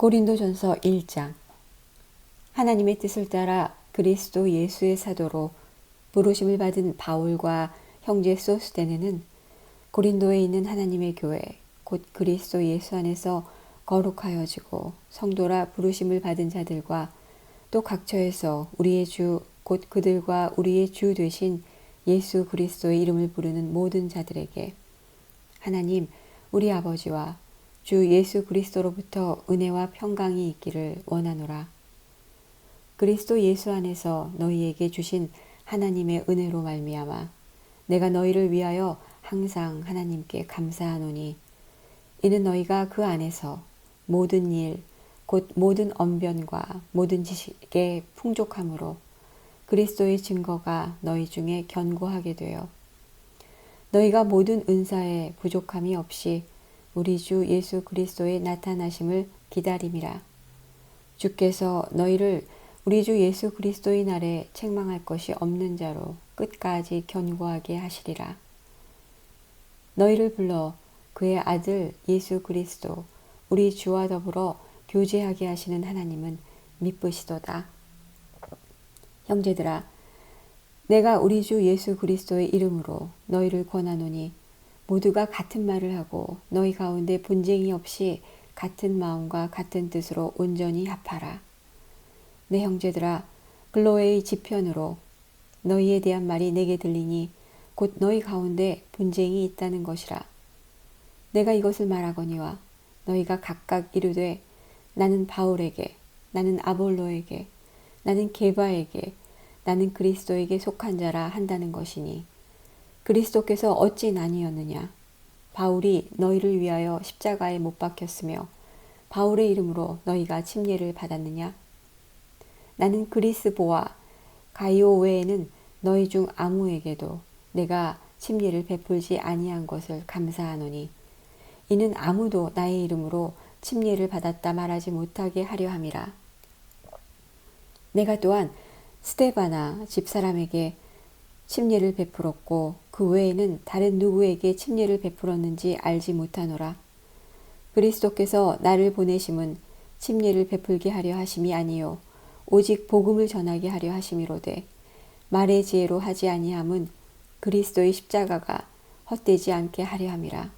고린도전서 1장. 하나님의 뜻을 따라 그리스도 예수의 사도로 부르심을 받은 바울과 형제 소스데네는 고린도에 있는 하나님의 교회 곧 그리스도 예수 안에서 거룩하여지고 성도라 부르심을 받은 자들과 또 각처에서 우리의 주 곧 그들과 우리의 주 되신 예수 그리스도의 이름을 부르는 모든 자들에게 하나님 우리 아버지와 주 예수 그리스도로부터 은혜와 평강이 있기를 원하노라. 그리스도 예수 안에서 너희에게 주신 하나님의 은혜로 말미암아 내가 너희를 위하여 항상 하나님께 감사하노니 이는 너희가 그 안에서 모든 일 곧 모든 언변과 모든 지식의 풍족함으로 그리스도의 증거가 너희 중에 견고하게 되어 너희가 모든 은사에 부족함이 없이 우리 주 예수 그리스도의 나타나심을 기다림이라. 주께서 너희를 우리 주 예수 그리스도의 날에 책망할 것이 없는 자로 끝까지 견고하게 하시리라. 너희를 불러 그의 아들 예수 그리스도 우리 주와 더불어 교제하게 하시는 하나님은 미쁘시도다. 형제들아, 내가 우리 주 예수 그리스도의 이름으로 너희를 권하노니 모두가 같은 말을 하고 너희 가운데 분쟁이 없이 같은 마음과 같은 뜻으로 온전히 합하라. 내 형제들아, 글로에의 지편으로 너희에 대한 말이 내게 들리니 곧 너희 가운데 분쟁이 있다는 것이라. 내가 이것을 말하거니와 너희가 각각 이르되 나는 바울에게, 나는 아볼로에게, 나는 게바에게, 나는 그리스도에게 속한 자라 한다는 것이니 그리스도께서 어찌 나뉘었느냐? 바울이 너희를 위하여 십자가에 못 박혔으며 바울의 이름으로 너희가 침례를 받았느냐? 나는 그리스보와 가이오 외에는 너희 중 아무에게도 내가 침례를 베풀지 아니한 것을 감사하노니 이는 아무도 나의 이름으로 침례를 받았다 말하지 못하게 하려 함이라. 내가 또한 스데바나 집사람에게 침례를 베풀었고 그 외에는 다른 누구에게 침례를 베풀었는지 알지 못하노라. 그리스도께서 나를 보내심은 침례를 베풀게 하려 하심이 아니요 오직 복음을 전하게 하려 하심이로되 말의 지혜로 하지 아니함은 그리스도의 십자가가 헛되지 않게 하려 함이라.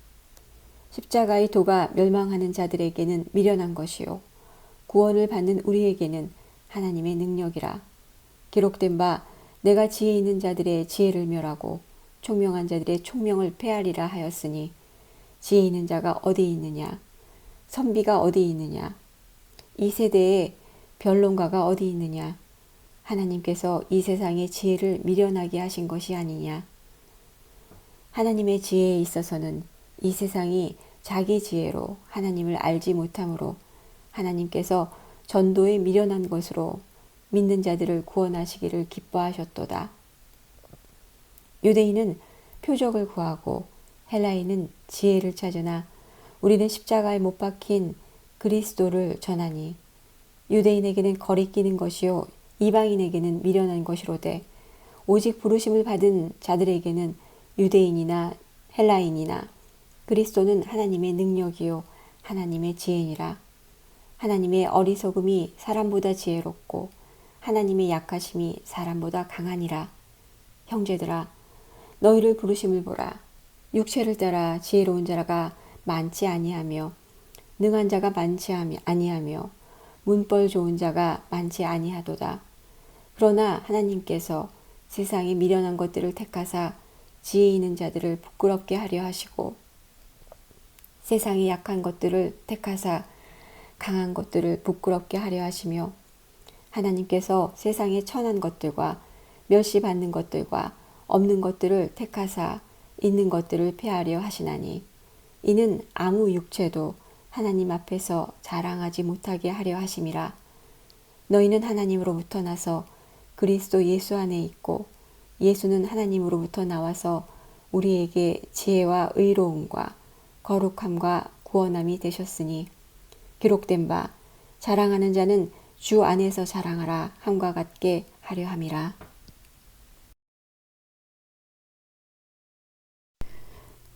십자가의 도가 멸망하는 자들에게는 미련한 것이요 구원을 받는 우리에게는 하나님의 능력이라. 기록된 바 내가 지혜 있는 자들의 지혜를 멸하고 총명한 자들의 총명을 폐하리라 하였으니 지혜 있는 자가 어디 있느냐? 선비가 어디 있느냐? 이 세대에 변론가가 어디 있느냐? 하나님께서 이 세상의 지혜를 미련하게 하신 것이 아니냐? 하나님의 지혜에 있어서는 이 세상이 자기 지혜로 하나님을 알지 못하므로 하나님께서 전도에 미련한 것으로 믿는 자들을 구원하시기를 기뻐하셨도다. 유대인은 표적을 구하고 헬라인은 지혜를 찾으나 우리는 십자가에 못 박힌 그리스도를 전하니 유대인에게는 거리끼는 것이요 이방인에게는 미련한 것이로되 오직 부르심을 받은 자들에게는 유대인이나 헬라인이나 그리스도는 하나님의 능력이요 하나님의 지혜니라. 하나님의 어리석음이 사람보다 지혜롭고 하나님의 약하심이 사람보다 강하니라. 형제들아, 너희를 부르심을 보라. 육체를 따라 지혜로운 자가 많지 아니하며 능한 자가 많지 아니하며 문벌 좋은 자가 많지 아니하도다. 그러나 하나님께서 세상에 미련한 것들을 택하사 지혜 있는 자들을 부끄럽게 하려 하시고 세상에 약한 것들을 택하사 강한 것들을 부끄럽게 하려 하시며 하나님께서 세상에 천한 것들과 멸시받는 것들과 없는 것들을 택하사 있는 것들을 폐하려 하시나니 이는 아무 육체도 하나님 앞에서 자랑하지 못하게 하려 하심이라. 너희는 하나님으로부터 나서 그리스도 예수 안에 있고 예수는 하나님으로부터 나와서 우리에게 지혜와 의로움과 거룩함과 구원함이 되셨으니 기록된 바 자랑하는 자는 주 안에서 자랑하라 함과 같게 하려 함이라.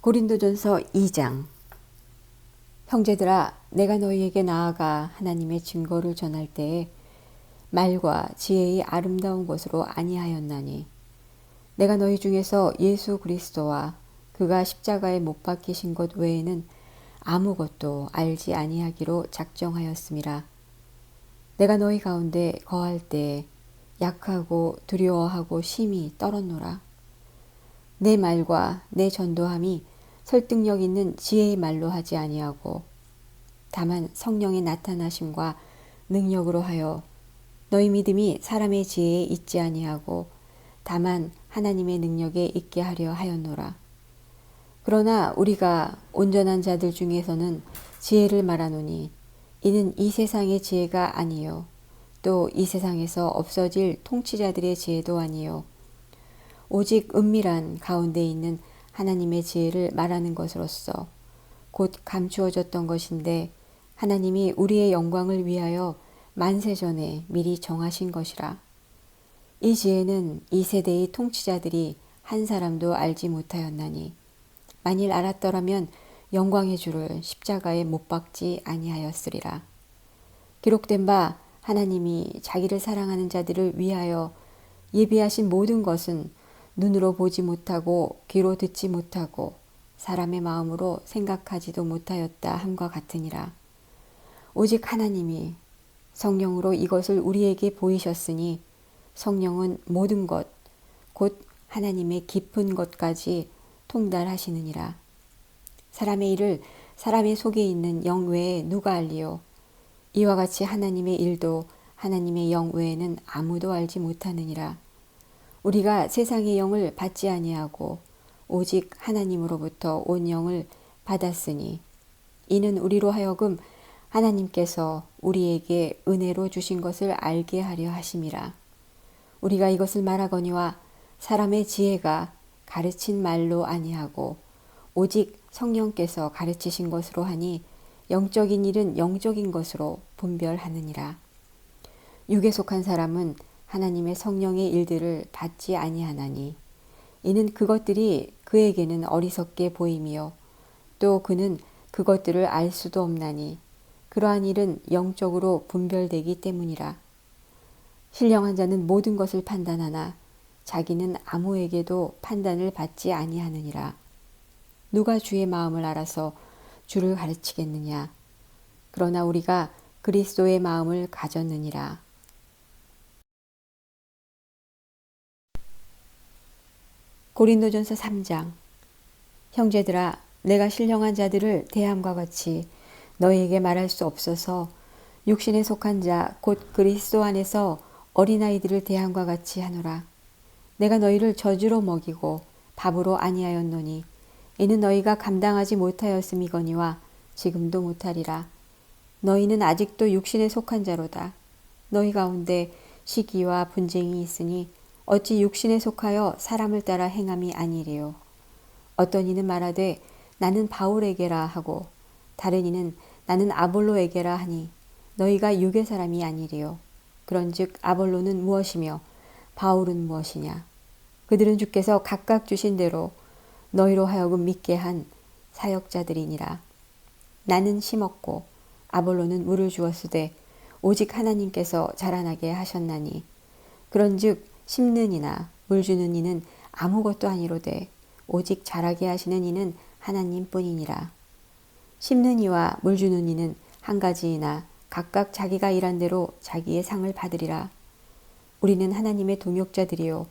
고린도전서 2장. 형제들아, 내가 너희에게 나아가 하나님의 증거를 전할 때에 말과 지혜의 아름다운 것으로 아니하였나니 내가 너희 중에서 예수 그리스도와 그가 십자가에 못 박히신 것 외에는 아무것도 알지 아니하기로 작정하였음이라. 내가 너희 가운데 거할 때 약하고 두려워하고 심히 떨었노라. 내 말과 내 전도함이 설득력 있는 지혜의 말로 하지 아니하고 다만 성령의 나타나심과 능력으로 하여 너희 믿음이 사람의 지혜에 있지 아니하고 다만 하나님의 능력에 있게 하려 하였노라. 그러나 우리가 온전한 자들 중에서는 지혜를 말하노니 이는 이 세상의 지혜가 아니요 또 이 세상에서 없어질 통치자들의 지혜도 아니요 오직 은밀한 가운데 있는 하나님의 지혜를 말하는 것으로서 곧 감추어졌던 것인데 하나님이 우리의 영광을 위하여 만세전에 미리 정하신 것이라. 이 지혜는 이 세대의 통치자들이 한 사람도 알지 못하였나니 만일 알았더라면 영광의 주를 십자가에 못 박지 아니하였으리라. 기록된 바 하나님이 자기를 사랑하는 자들을 위하여 예비하신 모든 것은 눈으로 보지 못하고 귀로 듣지 못하고 사람의 마음으로 생각하지도 못하였다 함과 같으니라. 오직 하나님이 성령으로 이것을 우리에게 보이셨으니 성령은 모든 것, 곧 하나님의 깊은 것까지 통달하시느니라. 사람의 일을 사람의 속에 있는 영 외에 누가 알리요? 이와 같이 하나님의 일도 하나님의 영 외에는 아무도 알지 못하느니라. 우리가 세상의 영을 받지 아니하고 오직 하나님으로부터 온 영을 받았으니 이는 우리로 하여금 하나님께서 우리에게 은혜로 주신 것을 알게 하려 하심이라. 우리가 이것을 말하거니와 사람의 지혜가 가르친 말로 아니하고 오직 성령께서 가르치신 것으로 하니 영적인 일은 영적인 것으로 분별하느니라. 육에 속한 사람은 하나님의 성령의 일들을 받지 아니하나니 이는 그것들이 그에게는 어리석게 보임이요 또 그는 그것들을 알 수도 없나니 그러한 일은 영적으로 분별되기 때문이라. 신령한 자는 모든 것을 판단하나 자기는 아무에게도 판단을 받지 아니하느니라. 누가 주의 마음을 알아서 주를 가르치겠느냐? 그러나 우리가 그리스도의 마음을 가졌느니라. 고린도전서 3장. 형제들아, 내가 신령한 자들을 대함과 같이 너희에게 말할 수 없어서 육신에 속한 자 곧 그리스도 안에서 어린아이들을 대함과 같이 하노라. 내가 너희를 저주로 먹이고 밥으로 아니하였노니 이는 너희가 감당하지 못하였음이거니와 지금도 못하리라. 너희는 아직도 육신에 속한 자로다. 너희 가운데 시기와 분쟁이 있으니 어찌 육신에 속하여 사람을 따라 행함이 아니리요. 어떤 이는 말하되 나는 바울에게라 하고 다른 이는 나는 아볼로에게라 하니 너희가 육의 사람이 아니리요. 그런즉 아볼로는 무엇이며 바울은 무엇이냐? 그들은 주께서 각각 주신 대로 너희로 하여금 믿게 한 사역자들이니라. 나는 심었고 아볼로는 물을 주었으되 오직 하나님께서 자라나게 하셨나니 그런즉 심는 이나 물 주는 이는 아무것도 아니로되 오직 자라게 하시는 이는 하나님뿐이니라. 심는 이와 물 주는 이는 한 가지이나 각각 자기가 일한 대로 자기의 상을 받으리라. 우리는 하나님의 동역자들이요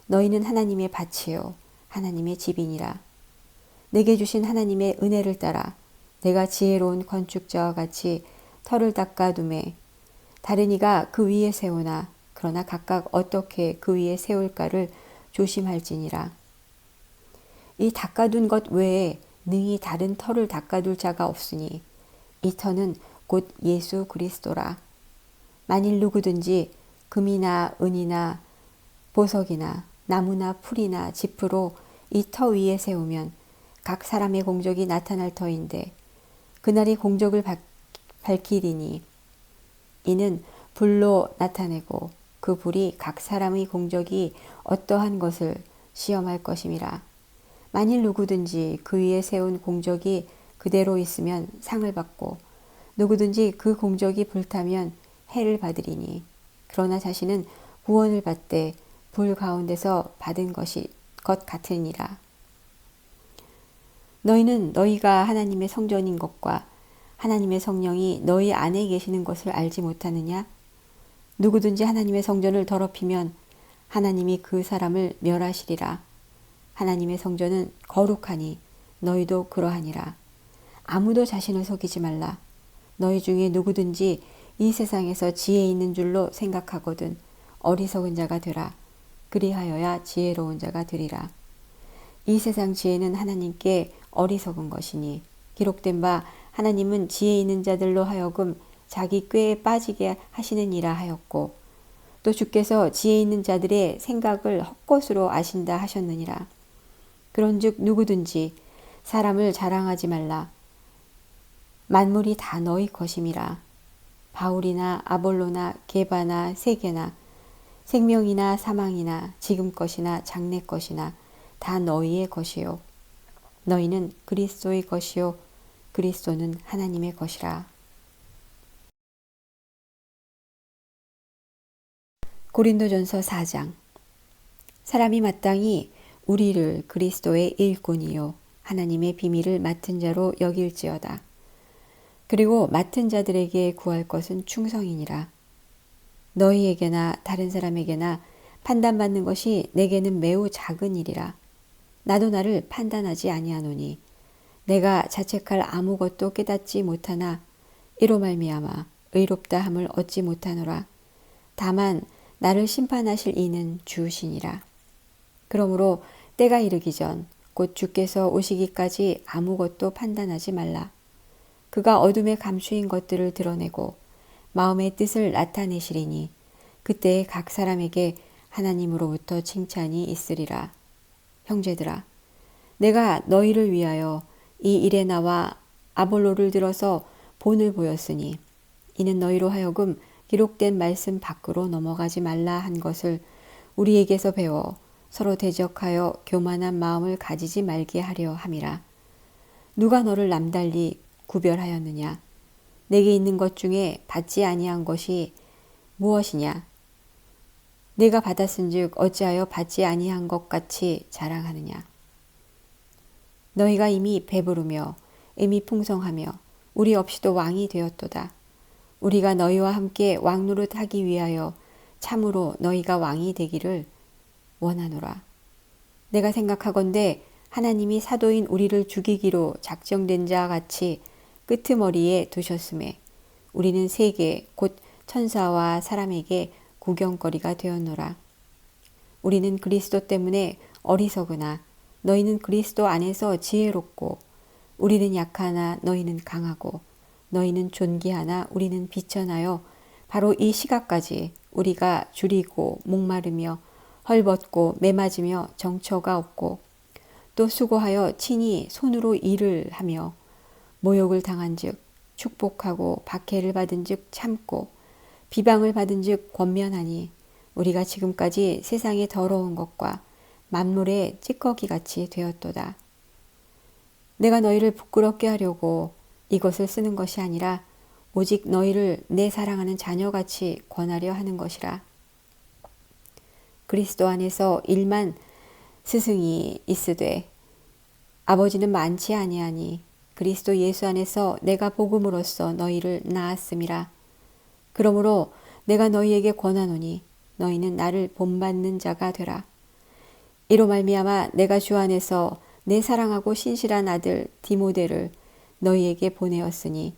너희는 하나님의 밭이요 하나님의 집이니라. 내게 주신 하나님의 은혜를 따라 내가 지혜로운 건축자와 같이 터를 닦아둠에 다른 이가 그 위에 세우나 그러나 각각 어떻게 그 위에 세울까를 조심할지니라. 이 닦아둔 것 외에 능히 다른 터를 닦아둘 자가 없으니 이 터는 곧 예수 그리스도라. 만일 누구든지 금이나 은이나 보석이나 나무나 풀이나 짚으로 이 터 위에 세우면 각 사람의 공적이 나타날 터인데 그날이 공적을 밝히리니 이는 불로 나타내고 그 불이 각 사람의 공적이 어떠한 것을 시험할 것임이라. 만일 누구든지 그 위에 세운 공적이 그대로 있으면 상을 받고 누구든지 그 공적이 불타면 해를 받으리니 그러나 자신은 구원을 받되 불 가운데서 받은 것 같으니라. 너희는 너희가 하나님의 성전인 것과 하나님의 성령이 너희 안에 계시는 것을 알지 못하느냐? 누구든지 하나님의 성전을 더럽히면 하나님이 그 사람을 멸하시리라. 하나님의 성전은 거룩하니 너희도 그러하니라. 아무도 자신을 속이지 말라. 너희 중에 누구든지 이 세상에서 지혜 있는 줄로 생각하거든 어리석은 자가 되라. 그리하여야 지혜로운 자가 되리라. 이 세상 지혜는 하나님께 어리석은 것이니 기록된 바 하나님은 지혜 있는 자들로 하여금 자기 꾀에 빠지게 하시느니라 하였고 또 주께서 지혜 있는 자들의 생각을 헛것으로 아신다 하셨느니라. 그런즉 누구든지 사람을 자랑하지 말라. 만물이 다 너희 것임이라. 바울이나 아볼로나 게바나 세게나 생명이나 사망이나 지금 것이나 장래 것이나 다 너희의 것이요 너희는 그리스도의 것이요 그리스도는 하나님의 것이라. 고린도전서 4장. 사람이 마땅히 우리를 그리스도의 일꾼이요 하나님의 비밀을 맡은 자로 여길지어다. 그리고 맡은 자들에게 구할 것은 충성이니라. 너희에게나 다른 사람에게나 판단받는 것이 내게는 매우 작은 일이라. 나도 나를 판단하지 아니하노니 내가 자책할 아무것도 깨닫지 못하나 이로 말미암아 의롭다 함을 얻지 못하노라. 다만 나를 심판하실 이는 주시니라. 그러므로 때가 이르기 전 곧 주께서 오시기까지 아무것도 판단하지 말라. 그가 어둠에 감추인 것들을 드러내고 마음의 뜻을 나타내시리니 그때에 각 사람에게 하나님으로부터 칭찬이 있으리라. 형제들아, 내가 너희를 위하여 이 일에 나와 아볼로를 들어서 본을 보였으니 이는 너희로 하여금 기록된 말씀 밖으로 넘어가지 말라 한 것을 우리에게서 배워 서로 대적하여 교만한 마음을 가지지 말게 하려 함이라. 누가 너를 남달리 구별하였느냐? 내게 있는 것 중에 받지 아니한 것이 무엇이냐? 내가 받았은즉 어찌하여 받지 아니한 것 같이 자랑하느냐? 너희가 이미 배부르며 이미 풍성하며 우리 없이도 왕이 되었도다. 우리가 너희와 함께 왕노릇하기 위하여 참으로 너희가 왕이 되기를 원하노라. 내가 생각하건대 하나님이 사도인 우리를 죽이기로 작정된 자 같이 끄트머리에 두셨음에 우리는 세계 곧 천사와 사람에게 구경거리가 되었노라. 우리는 그리스도 때문에 어리석으나 너희는 그리스도 안에서 지혜롭고 우리는 약하나 너희는 강하고 너희는 존귀하나 우리는 비천하여 바로 이 시각까지 우리가 줄이고 목마르며 헐벗고 매맞으며 정처가 없고 또 수고하여 친히 손으로 일을 하며 모욕을 당한즉 축복하고 박해를 받은즉 참고 비방을 받은즉 권면하니 우리가 지금까지 세상의 더러운 것과 만물의 찌꺼기같이 되었도다. 내가 너희를 부끄럽게 하려고 이것을 쓰는 것이 아니라 오직 너희를 내 사랑하는 자녀같이 권하려 하는 것이라. 그리스도 안에서 일만 스승이 있으되 아버지는 많지 아니하니 그리스도 예수 안에서 내가 복음으로써 너희를 낳았음이라. 그러므로 내가 너희에게 권하노니 너희는 나를 본받는 자가 되라. 이로 말미암아 내가 주 안에서 내 사랑하고 신실한 아들 디모데를 너희에게 보내었으니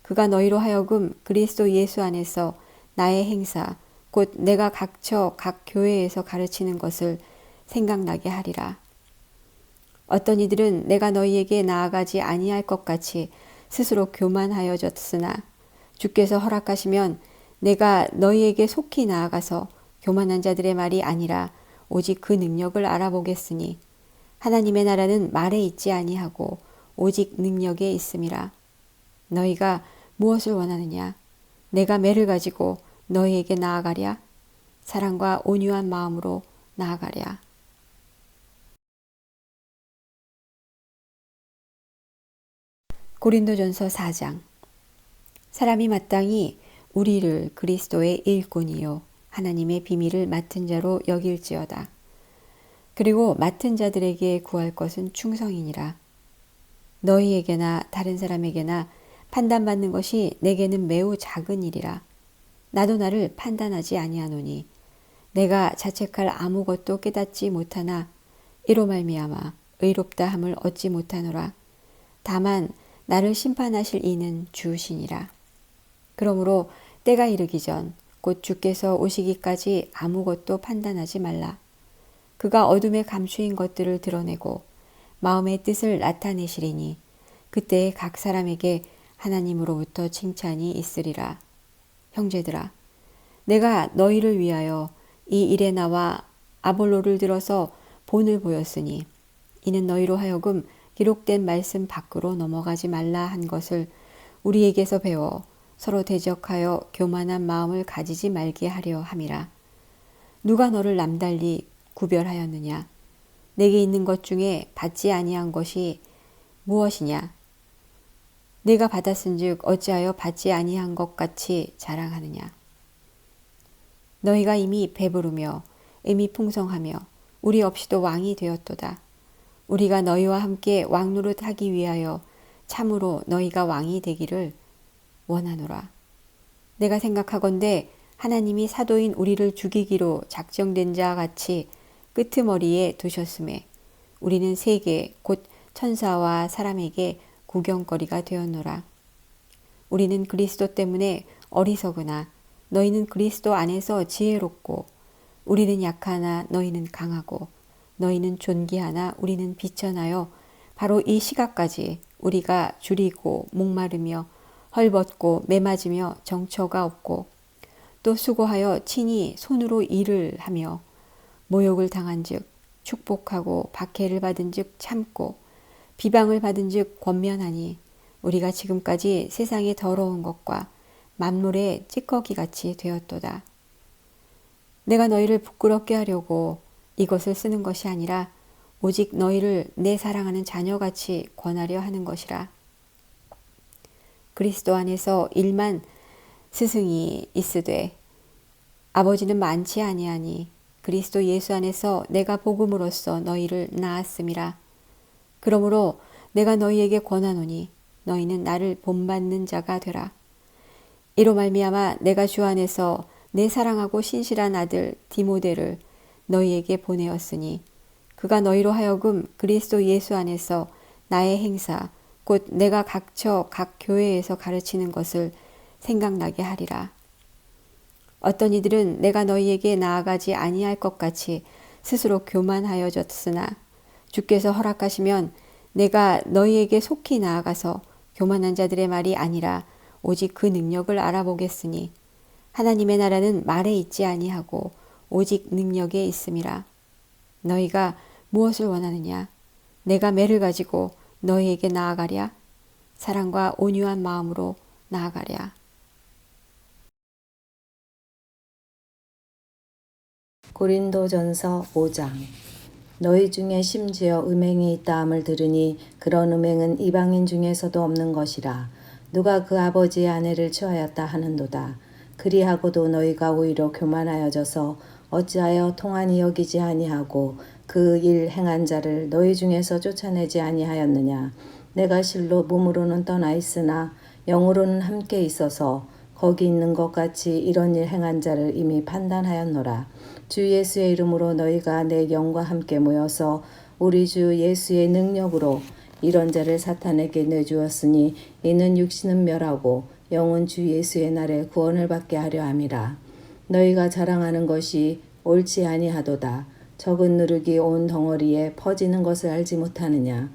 그가 너희로 하여금 그리스도 예수 안에서 나의 행사 곧 내가 각처 각 교회에서 가르치는 것을 생각나게 하리라. 어떤 이들은 내가 너희에게 나아가지 아니할 것 같이 스스로 교만하여졌으나 주께서 허락하시면 내가 너희에게 속히 나아가서 교만한 자들의 말이 아니라 오직 그 능력을 알아보겠으니 하나님의 나라는 말에 있지 아니하고 오직 능력에 있음이라. 너희가 무엇을 원하느냐? 내가 매를 가지고 너희에게 나아가랴? 사랑과 온유한 마음으로 나아가랴? 고린도전서 4장. 사람이 마땅히 우리를 그리스도의 일꾼이요 하나님의 비밀을 맡은 자로 여길지어다. 그리고 맡은 자들에게 구할 것은 충성이니라. 너희에게나 다른 사람에게나 판단받는 것이 내게는 매우 작은 일이라. 나도 나를 판단하지 아니하노니 내가 자책할 아무것도 깨닫지 못하나 이로 말미암아 의롭다 함을 얻지 못하노라. 다만 나를 심판하실 이는 주시니라. 그러므로 때가 이르기 전 곧 주께서 오시기까지 아무것도 판단하지 말라. 그가 어둠에 감추인 것들을 드러내고 마음의 뜻을 나타내시리니 그때에 각 사람에게 하나님으로부터 칭찬이 있으리라. 형제들아, 내가 너희를 위하여 이 일에 나와 아볼로를 들어서 본을 보였으니 이는 너희로 하여금 기록된 말씀 밖으로 넘어가지 말라 한 것을 우리에게서 배워 서로 대적하여 교만한 마음을 가지지 말게 하려 함이라. 누가 너를 남달리 구별하였느냐? 내게 있는 것 중에 받지 아니한 것이 무엇이냐? 내가 받았은즉 어찌하여 받지 아니한 것 같이 자랑하느냐? 너희가 이미 배부르며 이미 풍성하며 우리 없이도 왕이 되었도다. 우리가 너희와 함께 왕노릇 하기 위하여 참으로 너희가 왕이 되기를 원하노라. 내가 생각하건대 하나님이 사도인 우리를 죽이기로 작정된 자 같이 끄트머리에 두셨음에 우리는 세계 곧 천사와 사람에게 구경거리가 되었노라. 우리는 그리스도 때문에 어리석으나 너희는 그리스도 안에서 지혜롭고 우리는 약하나 너희는 강하고 너희는 존귀하나 우리는 비천하여 바로 이 시각까지 우리가 줄이고 목마르며 헐벗고 매맞으며 정처가 없고 또 수고하여 친히 손으로 일을 하며 모욕을 당한즉 축복하고 박해를 받은즉 참고 비방을 받은즉 권면하니 우리가 지금까지 세상의 더러운 것과 만물의 찌꺼기같이 되었도다. 내가 너희를 부끄럽게 하려고 이것을 쓰는 것이 아니라 오직 너희를 내 사랑하는 자녀같이 권하려 하는 것이라. 그리스도 안에서 일만 스승이 있으되 아버지는 많지 아니하니 그리스도 예수 안에서 내가 복음으로써 너희를 낳았음이라. 그러므로 내가 너희에게 권하노니 너희는 나를 본받는 자가 되라. 이로 말미암아 내가 주 안에서 내 사랑하고 신실한 아들 디모데를 너희에게 보내었으니 그가 너희로 하여금 그리스도 예수 안에서 나의 행사 곧 내가 각처 각 교회에서 가르치는 것을 생각나게 하리라. 어떤 이들은 내가 너희에게 나아가지 아니할 것 같이 스스로 교만하여졌으나 주께서 허락하시면 내가 너희에게 속히 나아가서 교만한 자들의 말이 아니라 오직 그 능력을 알아보겠으니 하나님의 나라는 말에 있지 아니하고 오직 능력에 있음이라. 너희가 무엇을 원하느냐? 내가 매를 가지고 너희에게 나아가랴? 사랑과 온유한 마음으로 나아가랴? 고린도전서 5장. 너희 중에 심지어 음행이 있다함을 들으니 그런 음행은 이방인 중에서도 없는 것이라. 누가 그 아버지의 아내를 취하였다 하는도다. 그리하고도 너희가 오히려 교만하여져서 어찌하여 통한이 여기지 아니하고 그 일 행한 자를 너희 중에서 쫓아내지 아니하였느냐. 내가 실로 몸으로는 떠나 있으나 영으로는 함께 있어서 거기 있는 것 같이 이런 일 행한 자를 이미 판단하였노라. 주 예수의 이름으로 너희가 내 영과 함께 모여서 우리 주 예수의 능력으로 이런 자를 사탄에게 내주었으니 이는 육신은 멸하고 영은 주 예수의 날에 구원을 받게 하려 함이라. 너희가 자랑하는 것이 옳지 아니하도다. 적은 누룩이 온 덩어리에 퍼지는 것을 알지 못하느냐.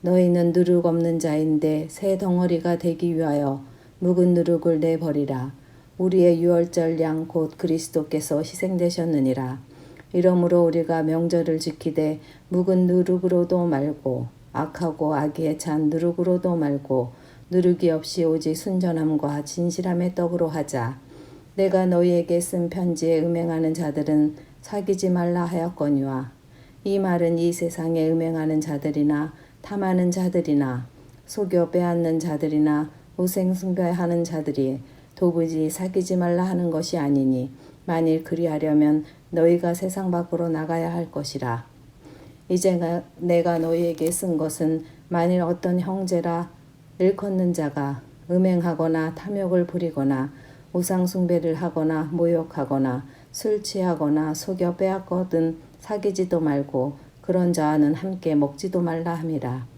너희는 누룩 없는 자인데 새 덩어리가 되기 위하여 묵은 누룩을 내버리라. 우리의 유월절 양 곧 그리스도께서 희생되셨느니라. 이러므로 우리가 명절을 지키되 묵은 누룩으로도 말고 악하고 악에 찬 누룩으로도 말고 누룩이 없이 오직 순전함과 진실함의 떡으로 하자. 내가 너희에게 쓴 편지에 음행하는 자들은 사귀지 말라 하였거니와 이 말은 이 세상에 음행하는 자들이나 탐하는 자들이나 속여 빼앗는 자들이나 우상숭배하는 자들이 도무지 사귀지 말라 하는 것이 아니니 만일 그리하려면 너희가 세상 밖으로 나가야 할 것이라. 이제 내가 너희에게 쓴 것은 만일 어떤 형제라 일컫는 자가 음행하거나 탐욕을 부리거나 우상숭배를 하거나 모욕하거나 술 취하거나 속여 빼앗거든 사귀지도 말고 그런 자와는 함께 먹지도 말라 함이라.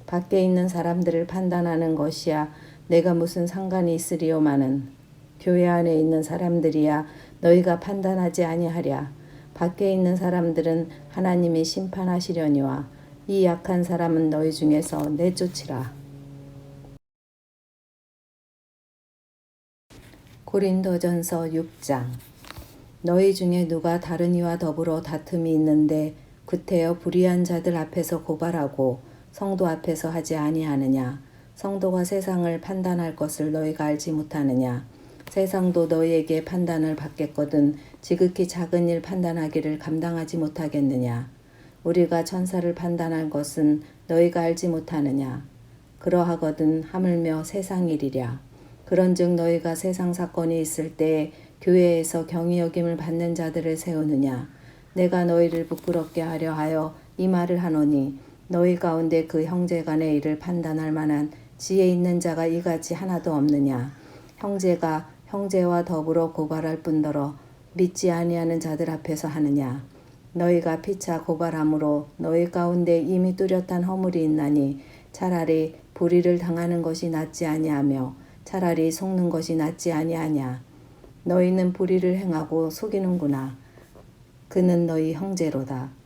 밖에 있는 사람들을 판단하는 것이야 내가 무슨 상관이 있으리요마는 교회 안에 있는 사람들이야 너희가 판단하지 아니하랴. 밖에 있는 사람들은 하나님이 심판하시려니와 이 약한 사람은 너희 중에서 내쫓으라. 고린도전서 6장. 너희 중에 누가 다른 이와 더불어 다툼이 있는데 구태여 불의한 자들 앞에서 고발하고 성도 앞에서 하지 아니하느냐. 성도가 세상을 판단할 것을 너희가 알지 못하느냐. 세상도 너희에게 판단을 받겠거든 지극히 작은 일 판단하기를 감당하지 못하겠느냐. 우리가 천사를 판단할 것은 너희가 알지 못하느냐. 그러하거든 하물며 세상 일이랴. 그런즉 너희가 세상 사건이 있을 때에 교회에서 경히 여김을 받는 자들을 세우느냐. 내가 너희를 부끄럽게 하려 하여 이 말을 하노니 너희 가운데 그 형제 간의 일을 판단할 만한 지혜 있는 자가 이같이 하나도 없느냐. 형제가 형제와 더불어 고발할 뿐더러 믿지 아니하는 자들 앞에서 하느냐. 너희가 피차 고발함으로 너희 가운데 이미 뚜렷한 허물이 있나니 차라리 불의를 당하는 것이 낫지 아니하며 차라리 속는 것이 낫지 아니하냐. 너희는 불의를 행하고 속이는구나. 그는 너희 형제로다.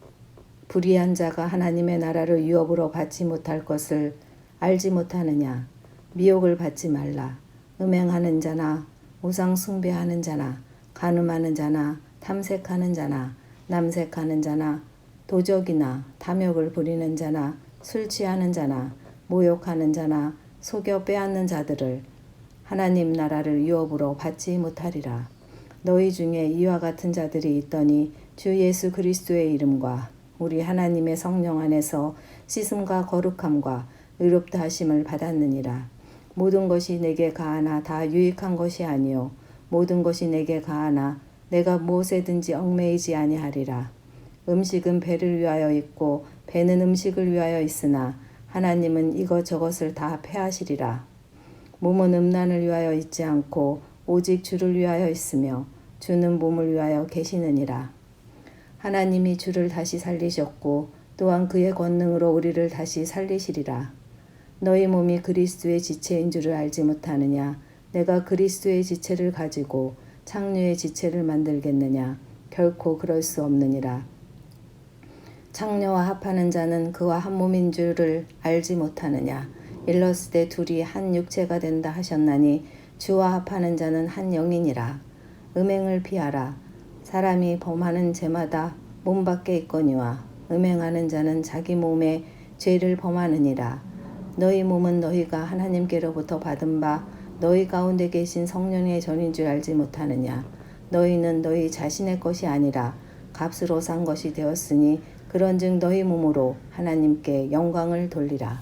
불의한 자가 하나님의 나라를 유업으로 받지 못할 것을 알지 못하느냐. 미혹을 받지 말라. 음행하는 자나 우상 숭배하는 자나 간음하는 자나 탐색하는 자나 남색하는 자나 도적이나 탐욕을 부리는 자나 술 취하는 자나 모욕하는 자나 속여 빼앗는 자들을 하나님 나라를 유업으로 받지 못하리라. 너희 중에 이와 같은 자들이 있더니 주 예수 그리스도의 이름과 우리 하나님의 성령 안에서 씻음과 거룩함과 의롭다 하심을 받았느니라. 모든 것이 내게 가하나 다 유익한 것이 아니요 모든 것이 내게 가하나 내가 무엇에든지 얽매이지 아니하리라. 음식은 배를 위하여 있고 배는 음식을 위하여 있으나 하나님은 이것저것을 다 패하시리라. 몸은 음란을 위하여 있지 않고 오직 주를 위하여 있으며 주는 몸을 위하여 계시느니라. 하나님이 주를 다시 살리셨고 또한 그의 권능으로 우리를 다시 살리시리라. 너희 몸이 그리스도의 지체인 줄을 알지 못하느냐. 내가 그리스도의 지체를 가지고 창녀의 지체를 만들겠느냐. 결코 그럴 수 없느니라. 창녀와 합하는 자는 그와 한 몸인 줄을 알지 못하느냐. 일렀으되 둘이 한 육체가 된다 하셨나니 주와 합하는 자는 한 영이니라. 음행을 피하라. 사람이 범하는 죄마다 몸 밖에 있거니와 음행하는 자는 자기 몸에 죄를 범하느니라. 너희 몸은 너희가 하나님께로부터 받은 바 너희 가운데 계신 성령의 전인 줄 알지 못하느냐. 너희는 너희 자신의 것이 아니라 값으로 산 것이 되었으니 그런즉 너희 몸으로 하나님께 영광을 돌리라.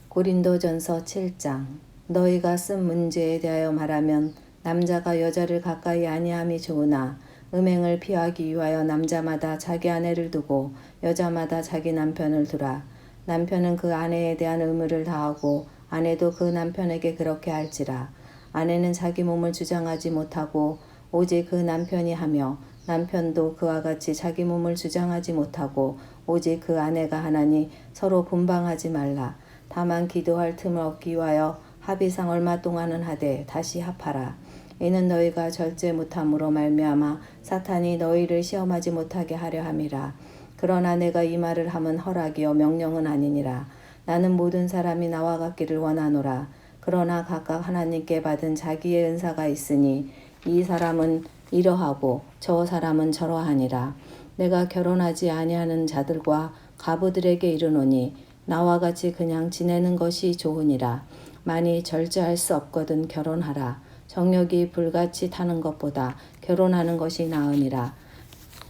고린도전서 7장. 너희가 쓴 문제에 대하여 말하면 남자가 여자를 가까이 아니함이 좋으나 음행을 피하기 위하여 남자마다 자기 아내를 두고 여자마다 자기 남편을 두라. 남편은 그 아내에 대한 의무를 다하고 아내도 그 남편에게 그렇게 할지라. 아내는 자기 몸을 주장하지 못하고 오직 그 남편이 하며 남편도 그와 같이 자기 몸을 주장하지 못하고 오직 그 아내가 하나니 서로 분방하지 말라. 다만 기도할 틈을 얻기 위하여 합의상 얼마 동안은 하되 다시 합하라. 이는 너희가 절제 못함으로 말미암아 사탄이 너희를 시험하지 못하게 하려 함이라. 그러나 내가 이 말을 함은 허락이요 명령은 아니니라. 나는 모든 사람이 나와 같기를 원하노라. 그러나 각각 하나님께 받은 자기의 은사가 있으니 이 사람은 이러하고 저 사람은 저러하니라. 내가 결혼하지 아니하는 자들과 가부들에게 이르노니 나와 같이 그냥 지내는 것이 좋으니라. 만일 절제할 수 없거든 결혼하라. 정욕이 불같이 타는 것보다 결혼하는 것이 나으니라.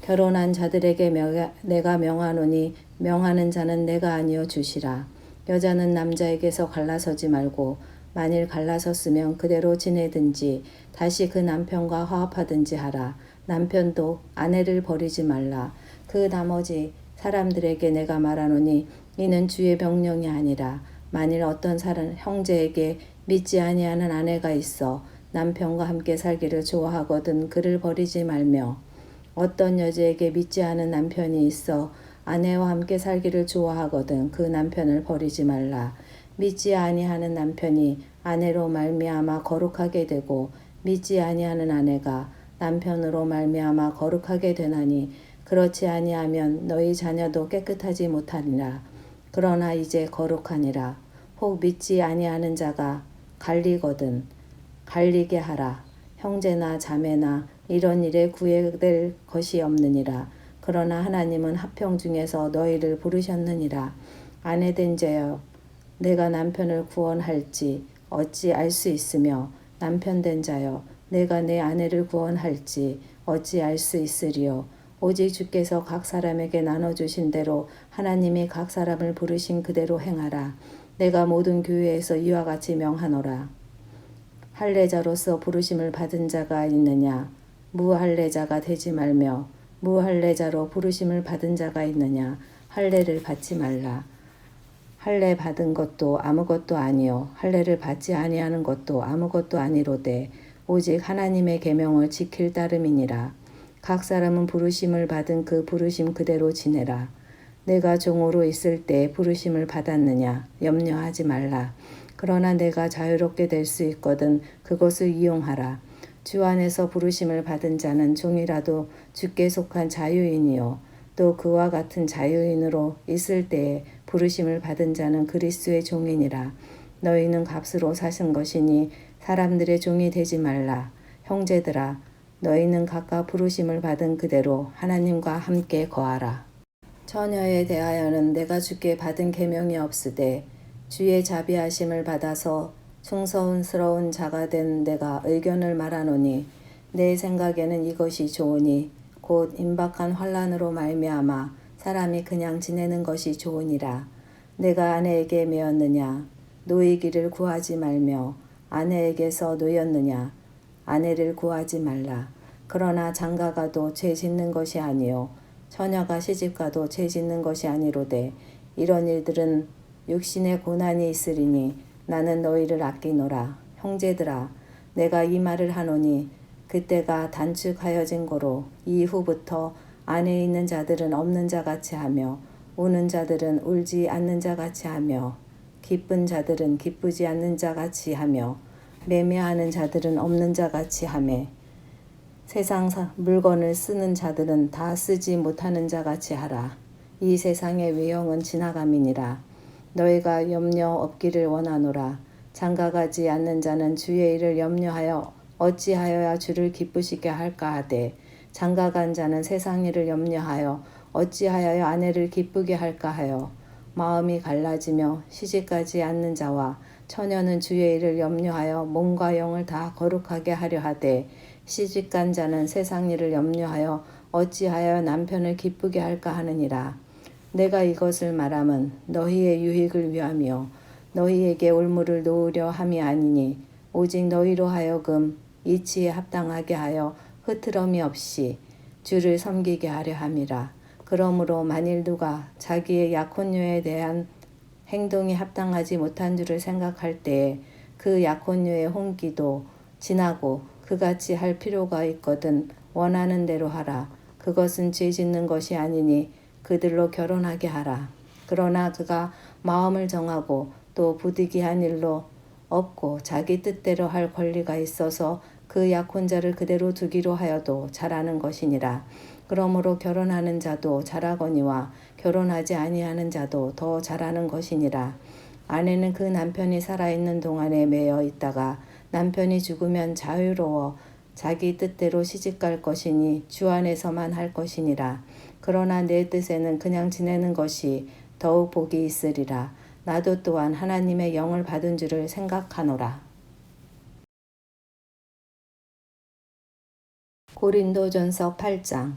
결혼한 자들에게 내가 명하노니 명하는 자는 내가 아니요 주시라. 여자는 남자에게서 갈라서지 말고 만일 갈라섰으면 그대로 지내든지 다시 그 남편과 화합하든지 하라. 남편도 아내를 버리지 말라. 그 나머지 사람들에게 내가 말하노니 이는 주의 명령이 아니라 만일 어떤 사람 형제에게 믿지 아니하는 아내가 있어 남편과 함께 살기를 좋아하거든 그를 버리지 말며 어떤 여자에게 믿지 않은 남편이 있어 아내와 함께 살기를 좋아하거든 그 남편을 버리지 말라. 믿지 아니하는 남편이 아내로 말미암아 거룩하게 되고 믿지 아니하는 아내가 남편으로 말미암아 거룩하게 되나니 그렇지 아니하면 너희 자녀도 깨끗하지 못하니라. 그러나 이제 거룩하니라. 혹 믿지 아니하는 자가 갈리거든 갈리게 하라. 형제나 자매나 이런 일에 구애될 것이 없느니라. 그러나 하나님은 합형 중에서 너희를 부르셨느니라. 아내된 자여 내가 남편을 구원할지 어찌 알 수 있으며 남편된 자여 내가 내 아내를 구원할지 어찌 알 수 있으리요. 오직 주께서 각 사람에게 나눠주신 대로 하나님이 각 사람을 부르신 그대로 행하라. 내가 모든 교회에서 이와 같이 명하노라. 할례자로서 부르심을 받은 자가 있느냐? 무할례자가 되지 말며 무할례자로 부르심을 받은 자가 있느냐? 할례를 받지 말라. 할례 받은 것도 아무것도 아니요 할례를 받지 아니하는 것도 아무것도 아니로되 오직 하나님의 계명을 지킬 따름이니라. 각 사람은 부르심을 받은 그 부르심 그대로 지내라. 내가 종으로 있을 때 부르심을 받았느냐 염려하지 말라. 그러나 내가 자유롭게 될 수 있거든 그것을 이용하라. 주 안에서 부르심을 받은 자는 종이라도 주께 속한 자유인이요 또 그와 같은 자유인으로 있을 때에 부르심을 받은 자는 그리스도의 종이니라. 너희는 값으로 사신 것이니 사람들의 종이 되지 말라. 형제들아 너희는 각각 부르심을 받은 그대로 하나님과 함께 거하라. 처녀에 대하여는 내가 주께 받은 계명이 없으되 주의 자비하심을 받아서 충성스러운 자가 된 내가 의견을 말하노니 내 생각에는 이것이 좋으니 곧 임박한 환난으로 말미암아 사람이 그냥 지내는 것이 좋으니라. 내가 아내에게 매었느냐 노이기를 구하지 말며 아내에게서 노였느냐 아내를 구하지 말라. 그러나 장가가도 죄 짓는 것이 아니요 처녀가 시집가도 죄 짓는 것이 아니로되 이런 일들은 육신의 고난이 있으리니 나는 너희를 아끼노라. 형제들아 내가 이 말을 하노니 그때가 단축하여진 고로 이후부터 안에 있는 자들은 없는 자같이 하며 우는 자들은 울지 않는 자같이 하며 기쁜 자들은 기쁘지 않는 자같이 하며 매매하는 자들은 없는 자같이 하매 세상 물건을 쓰는 자들은 다 쓰지 못하는 자같이 하라. 이 세상의 외형은 지나감이니라. 너희가 염려 없기를 원하노라. 장가가지 않는 자는 주의 일을 염려하여 어찌하여야 주를 기쁘시게 할까 하되 장가간 자는 세상 일을 염려하여 어찌하여야 아내를 기쁘게 할까 하여 마음이 갈라지며 시집가지 않는 자와 처녀는 주의 일을 염려하여 몸과 영을 다 거룩하게 하려 하되 시집간 자는 세상 일을 염려하여 어찌하여 남편을 기쁘게 할까 하느니라. 내가 이것을 말함은 너희의 유익을 위하며 너희에게 올무를 놓으려 함이 아니니 오직 너희로 하여금 이치에 합당하게 하여 흐트러미 없이 주를 섬기게 하려 함이라. 그러므로 만일 누가 자기의 약혼녀에 대한 행동이 합당하지 못한 줄을 생각할 때에 그 약혼녀의 혼기도 지나고 그같이 할 필요가 있거든 원하는 대로 하라. 그것은 죄 짓는 것이 아니니 그들로 결혼하게 하라. 그러나 그가 마음을 정하고 또 부득이한 일로 없고 자기 뜻대로 할 권리가 있어서 그 약혼자를 그대로 두기로 하여도 잘하는 것이니라. 그러므로 결혼하는 자도 잘하거니와 결혼하지 아니하는 자도 더 잘하는 것이니라. 아내는 그 남편이 살아있는 동안에 매여 있다가 남편이 죽으면 자유로워 자기 뜻대로 시집갈 것이니 주 안에서만 할 것이니라. 그러나 내 뜻에는 그냥 지내는 것이 더욱 복이 있으리라. 나도 또한 하나님의 영을 받은 줄을 생각하노라. 고린도전서 8장.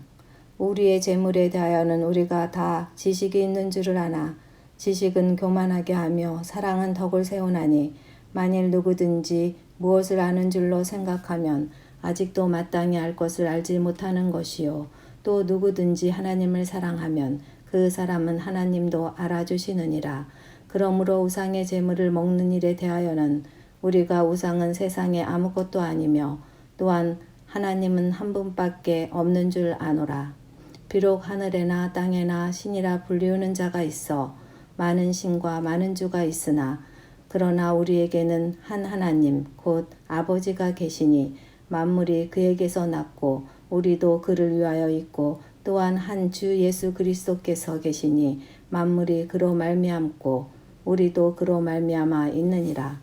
우리의 재물에 대하여는 우리가 다 지식이 있는 줄을 아나 지식은 교만하게 하며 사랑은 덕을 세우나니 만일 누구든지 무엇을 아는 줄로 생각하면 아직도 마땅히 알 것을 알지 못하는 것이요 또 누구든지 하나님을 사랑하면 그 사람은 하나님도 알아주시느니라. 그러므로 우상의 재물을 먹는 일에 대하여는 우리가 우상은 세상에 아무것도 아니며 또한 하나님은 한 분밖에 없는 줄 아노라. 비록 하늘에나 땅에나 신이라 불리우는 자가 있어 많은 신과 많은 주가 있으나 그러나 우리에게는 한 하나님 곧 아버지가 계시니 만물이 그에게서 났고 우리도 그를 위하여 있고 또한 한 주 예수 그리스도께서 계시니 만물이 그로 말미암고 우리도 그로 말미암아 있느니라.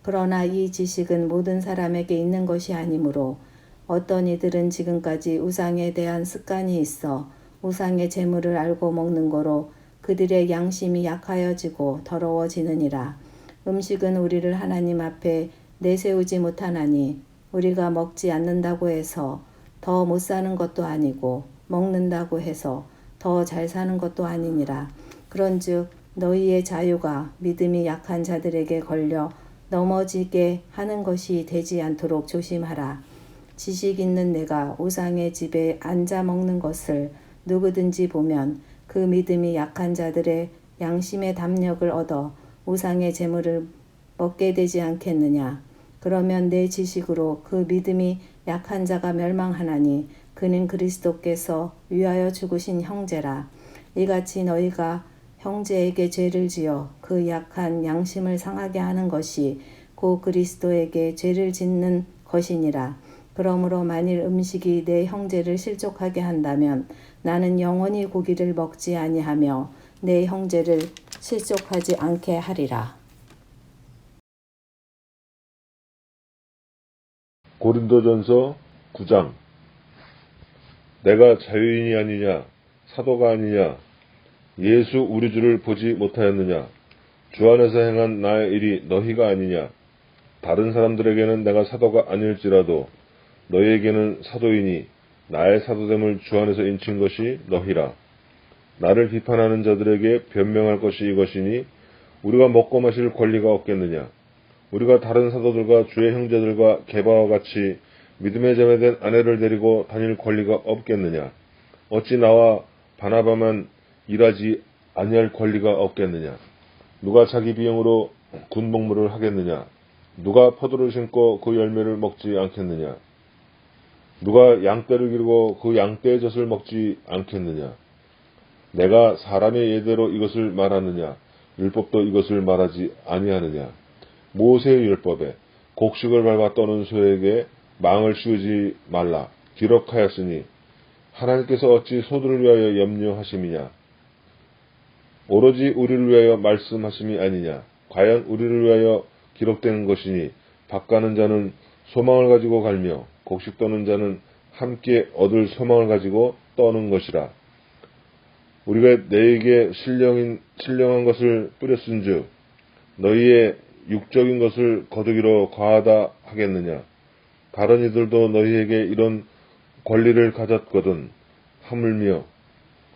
그러나 이 지식은 모든 사람에게 있는 것이 아니므로 어떤 이들은 지금까지 우상에 대한 습관이 있어 우상의 재물을 알고 먹는 거로 그들의 양심이 약하여지고 더러워지느니라. 음식은 우리를 하나님 앞에 내세우지 못하나니 우리가 먹지 않는다고 해서 더 못 사는 것도 아니고 먹는다고 해서 더 잘 사는 것도 아니니라. 그런즉 너희의 자유가 믿음이 약한 자들에게 걸려 넘어지게 하는 것이 되지 않도록 조심하라. 지식 있는 내가 우상의 집에 앉아 먹는 것을 누구든지 보면 그 믿음이 약한 자들의 양심의 담력을 얻어 우상의 재물을 먹게 되지 않겠느냐. 그러면 내 지식으로 그 믿음이 약한 자가 멸망하나니 그는 그리스도께서 위하여 죽으신 형제라. 이같이 너희가 형제에게 죄를 지어 그 약한 양심을 상하게 하는 것이 곧 그리스도에게 죄를 짓는 것이니라. 그러므로 만일 음식이 내 형제를 실족하게 한다면 나는 영원히 고기를 먹지 아니하며 내 형제를 실족하지 않게 하리라. 고린도전서 9장. 내가 자유인이 아니냐 사도가 아니냐 예수 우리 주를 보지 못하였느냐 주 안에서 행한 나의 일이 너희가 아니냐. 다른 사람들에게는 내가 사도가 아닐지라도 너희에게는 사도이니 나의 사도됨을 주 안에서 인친 것이 너희라. 나를 비판하는 자들에게 변명할 것이 이것이니 우리가 먹고 마실 권리가 없겠느냐. 우리가 다른 사도들과 주의 형제들과 게바와 같이 믿음의 자매된 아내를 데리고 다닐 권리가 없겠느냐. 어찌 나와 바나바만 일하지 아니할 권리가 없겠느냐. 누가 자기 비용으로 군복무를 하겠느냐. 누가 포도를 심고 그 열매를 먹지 않겠느냐. 누가 양떼를 기르고 그 양떼의 젖을 먹지 않겠느냐. 내가 사람의 예대로 이것을 말하느냐. 율법도 이것을 말하지 아니하느냐. 모세의 율법에 곡식을 밟아 떠는 소에게 망을 씌우지 말라 기록하였으니 하나님께서 어찌 소들을 위하여 염려하심이냐. 오로지 우리를 위하여 말씀하심이 아니냐. 과연 우리를 위하여 기록되는 것이니 밭가는 자는 소망을 가지고 갈며 곡식 떠는 자는 함께 얻을 소망을 가지고 떠는 것이라. 우리가 너희에게 신령한 것을 뿌렸은즉 너희의 육적인 것을 거두기로 과하다 하겠느냐. 다른 이들도 너희에게 이런 권리를 가졌거든 하물며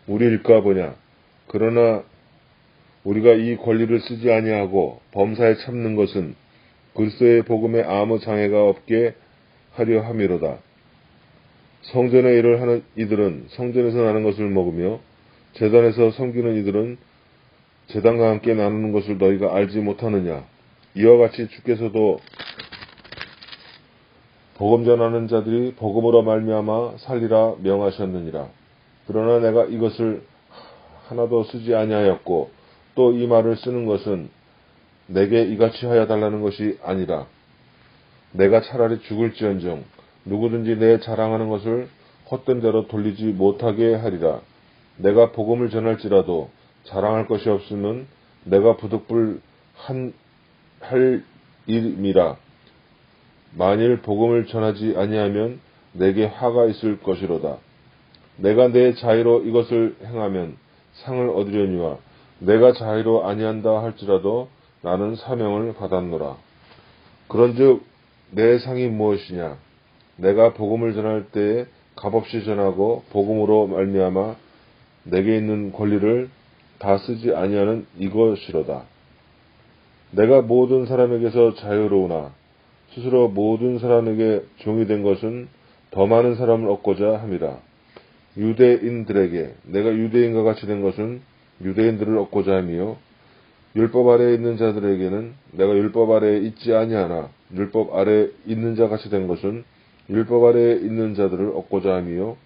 우리일까 보냐. 그러나 우리가 이 권리를 쓰지 아니하고 범사에 참는 것은 그리스도의 복음에 아무 장애가 없게 하려 함이로다. 성전의 일을 하는 이들은 성전에서 나는 것을 먹으며 제단에서 섬기는 이들은 제단과 함께 나누는 것을 너희가 알지 못하느냐. 이와 같이 주께서도 복음 전하는 자들이 복음으로 말미암아 살리라 명하셨느니라. 그러나 내가 이것을 하나도 쓰지 아니하였고 또 이 말을 쓰는 것은 내게 이같이 하여 달라는 것이 아니라 내가 차라리 죽을지언정 누구든지 내 자랑하는 것을 헛된 대로 돌리지 못하게 하리라. 내가 복음을 전할지라도 자랑할 것이 없으면 내가 부득불 할 일임이라. 만일 복음을 전하지 아니하면 내게 화가 있을 것이로다. 내가 내 자의로 이것을 행하면 상을 얻으려니와 내가 자의로 아니한다 할지라도 나는 사명을 받았노라. 그런즉 내 상이 무엇이냐. 내가 복음을 전할 때에 값없이 전하고 복음으로 말미암아 내게 있는 권리를 다 쓰지 아니하는 이것이로다. 내가 모든 사람에게서 자유로우나 스스로 모든 사람에게 종이 된 것은 더 많은 사람을 얻고자 함이라. 유대인들에게 내가 유대인과 같이 된 것은 유대인들을 얻고자 함이요 율법 아래에 있는 자들에게는 내가 율법 아래에 있지 아니하나 율법 아래에 있는 자 같이 된 것은 율법 아래에 있는 자들을 얻고자 함이요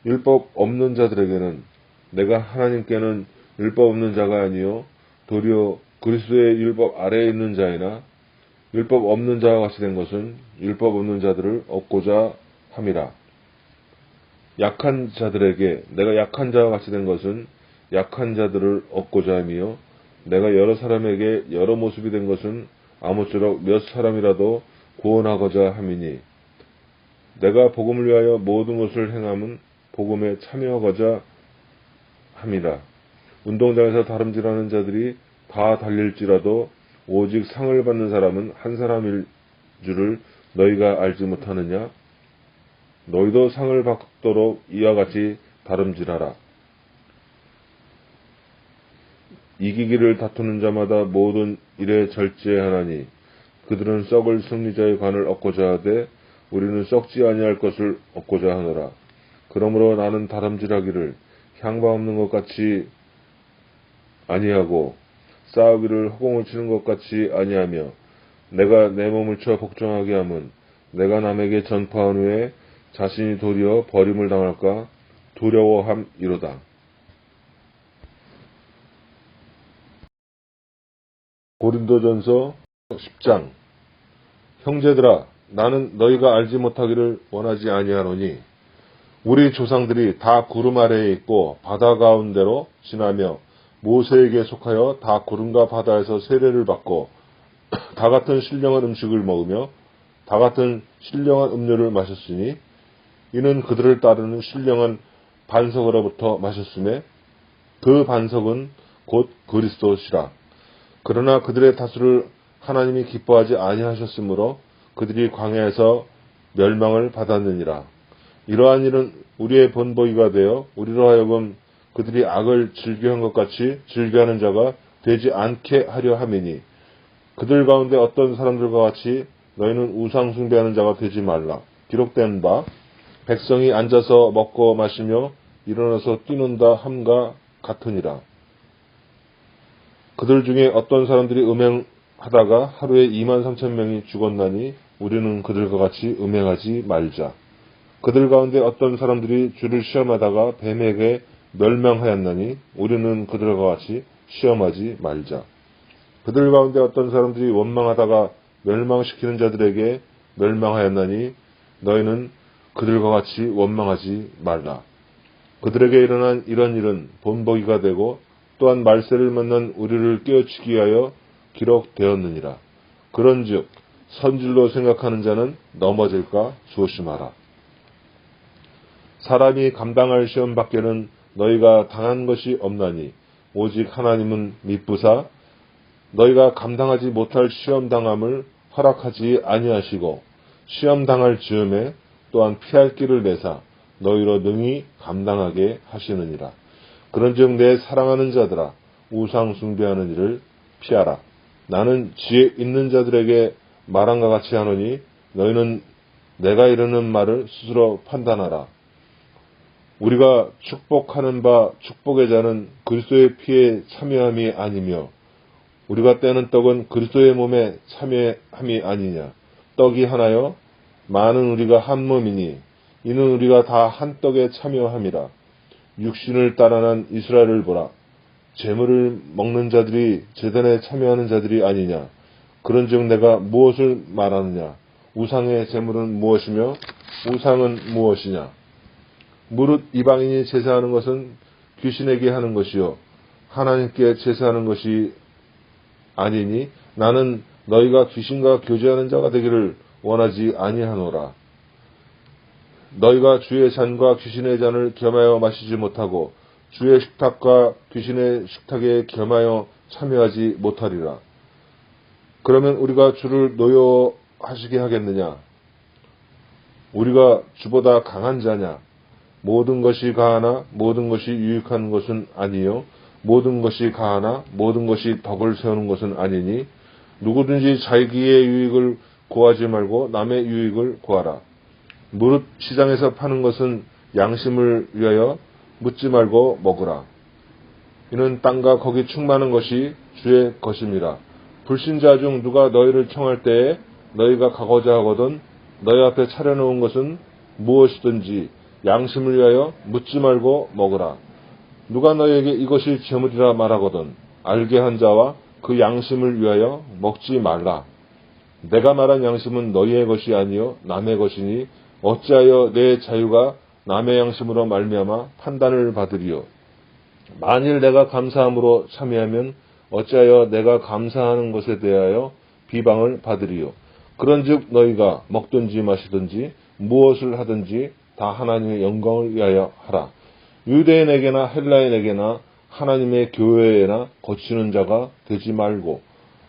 율법 없는 자들에게는 내가 하나님께는 율법 없는 자가 아니요 도리어 그리스도의 율법 아래에 있는 자이나 율법 없는 자와 같이 된 것은 율법 없는 자들을 얻고자 함이라. 약한 자들에게 내가 약한 자와 같이 된 것은 약한 자들을 얻고자 함이요 내가 여러 사람에게 여러 모습이 된 것은 아무쪼록 몇 사람이라도 구원하고자 함이니 내가 복음을 위하여 모든 것을 행함은 복음에 참여하고자 함이라. 운동장에서 다름질하는 자들이 다 달릴지라도 오직 상을 받는 사람은 한 사람일 줄을 너희가 알지 못하느냐? 너희도 상을 받도록 이와 같이 다름질하라. 이기기를 다투는 자마다 모든 일에 절제하나니 그들은 썩을 승리자의 관을 얻고자 하되 우리는 썩지 아니할 것을 얻고자 하노라. 그러므로 나는 다름질하기를 향방 없는 것 같이 아니하고 싸우기를 허공을 치는 것 같이 아니하며 내가 내 몸을 쳐 복종하게 함은 내가 남에게 전파한 후에 자신이 도리어 버림을 당할까 두려워함이로다. 고린도전서 10장. 형제들아, 나는 너희가 알지 못하기를 원하지 아니하노니 우리 조상들이 다 구름 아래에 있고 바다 가운데로 지나며 모세에게 속하여 다 구름과 바다에서 세례를 받고 다 같은 신령한 음식을 먹으며 다 같은 신령한 음료를 마셨으니 이는 그들을 따르는 신령한 반석으로부터 마셨음에 그 반석은 곧 그리스도시라. 그러나 그들의 다수를 하나님이 기뻐하지 아니하셨으므로 그들이 광야에서 멸망을 받았느니라. 이러한 일은 우리의 본보기가 되어 우리로 하여금 그들이 악을 즐겨한 것 같이 즐겨하는 자가 되지 않게 하려 함이니 그들 가운데 어떤 사람들과 같이 너희는 우상 숭배하는 자가 되지 말라. 기록된 바 백성이 앉아서 먹고 마시며 일어나서 뛰는다 함과 같으니라. 그들 중에 어떤 사람들이 음행하다가 하루에 23,000명이 죽었나니 우리는 그들과 같이 음행하지 말자. 그들 가운데 어떤 사람들이 주를 시험하다가 뱀에게 멸망하였나니 우리는 그들과 같이 시험하지 말자. 그들 가운데 어떤 사람들이 원망하다가 멸망시키는 자들에게 멸망하였나니 너희는 그들과 같이 원망하지 말라. 그들에게 일어난 이런 일은 본보기가 되고 또한 말세를 만난 우리를 깨우치기 위하여 기록되었느니라. 그런즉 선질로 생각하는 자는 넘어질까 조심하라. 사람이 감당할 시험 밖에는 너희가 당한 것이 없나니 오직 하나님은 미쁘사 너희가 감당하지 못할 시험 당함을 허락하지 아니하시고 시험 당할 즈음에 또한 피할 길을 내사 너희로 능히 감당하게 하시느니라. 그런즉 내 사랑하는 자들아 우상 숭배하는 일을 피하라. 나는 지혜 있는 자들에게 말한과 같이 하노니 너희는 내가 이르는 말을 스스로 판단하라. 우리가 축복하는 바 축복의 자는 그리스도의 피에 참여함이 아니며 우리가 떼는 떡은 그리스도의 몸에 참여함이 아니냐. 떡이 하나요 많은 우리가 한 몸이니 이는 우리가 다 한 떡에 참여함이라. 육신을 따라난 이스라엘을 보라. 제물을 먹는 자들이 제단에 참여하는 자들이 아니냐. 그런즉 내가 무엇을 말하느냐. 우상의 제물은 무엇이며 우상은 무엇이냐. 무릇 이방인이 제사하는 것은 귀신에게 하는 것이요 하나님께 제사하는 것이 아니니 나는 너희가 귀신과 교제하는 자가 되기를 원하지 아니하노라. 너희가 주의 잔과 귀신의 잔을 겸하여 마시지 못하고 주의 식탁과 귀신의 식탁에 겸하여 참여하지 못하리라. 그러면 우리가 주를 노여하시게 하겠느냐? 우리가 주보다 강한 자냐? 모든 것이 가하나 모든 것이 유익한 것은 아니요 모든 것이 가하나 모든 것이 덕을 세우는 것은 아니니 누구든지 자기의 유익을 구하지 말고 남의 유익을 구하라. 무릇 시장에서 파는 것은 양심을 위하여 묻지 말고 먹으라. 이는 땅과 거기 충만한 것이 주의 것임이라. 불신자 중 누가 너희를 청할 때에 너희가 가고자 하거든 너희 앞에 차려놓은 것은 무엇이든지 양심을 위하여 묻지 말고 먹으라. 누가 너희에게 이것이 재물이라 말하거든 알게 한 자와 그 양심을 위하여 먹지 말라. 내가 말한 양심은 너희의 것이 아니요 남의 것이니 어찌하여 내 자유가 남의 양심으로 말미암아 판단을 받으리요. 만일 내가 감사함으로 참여하면 어찌하여 내가 감사하는 것에 대하여 비방을 받으리요. 그런즉 너희가 먹든지 마시든지 무엇을 하든지 다 하나님의 영광을 위하여 하라. 유대인에게나 헬라인에게나 하나님의 교회에나 거치는 자가 되지 말고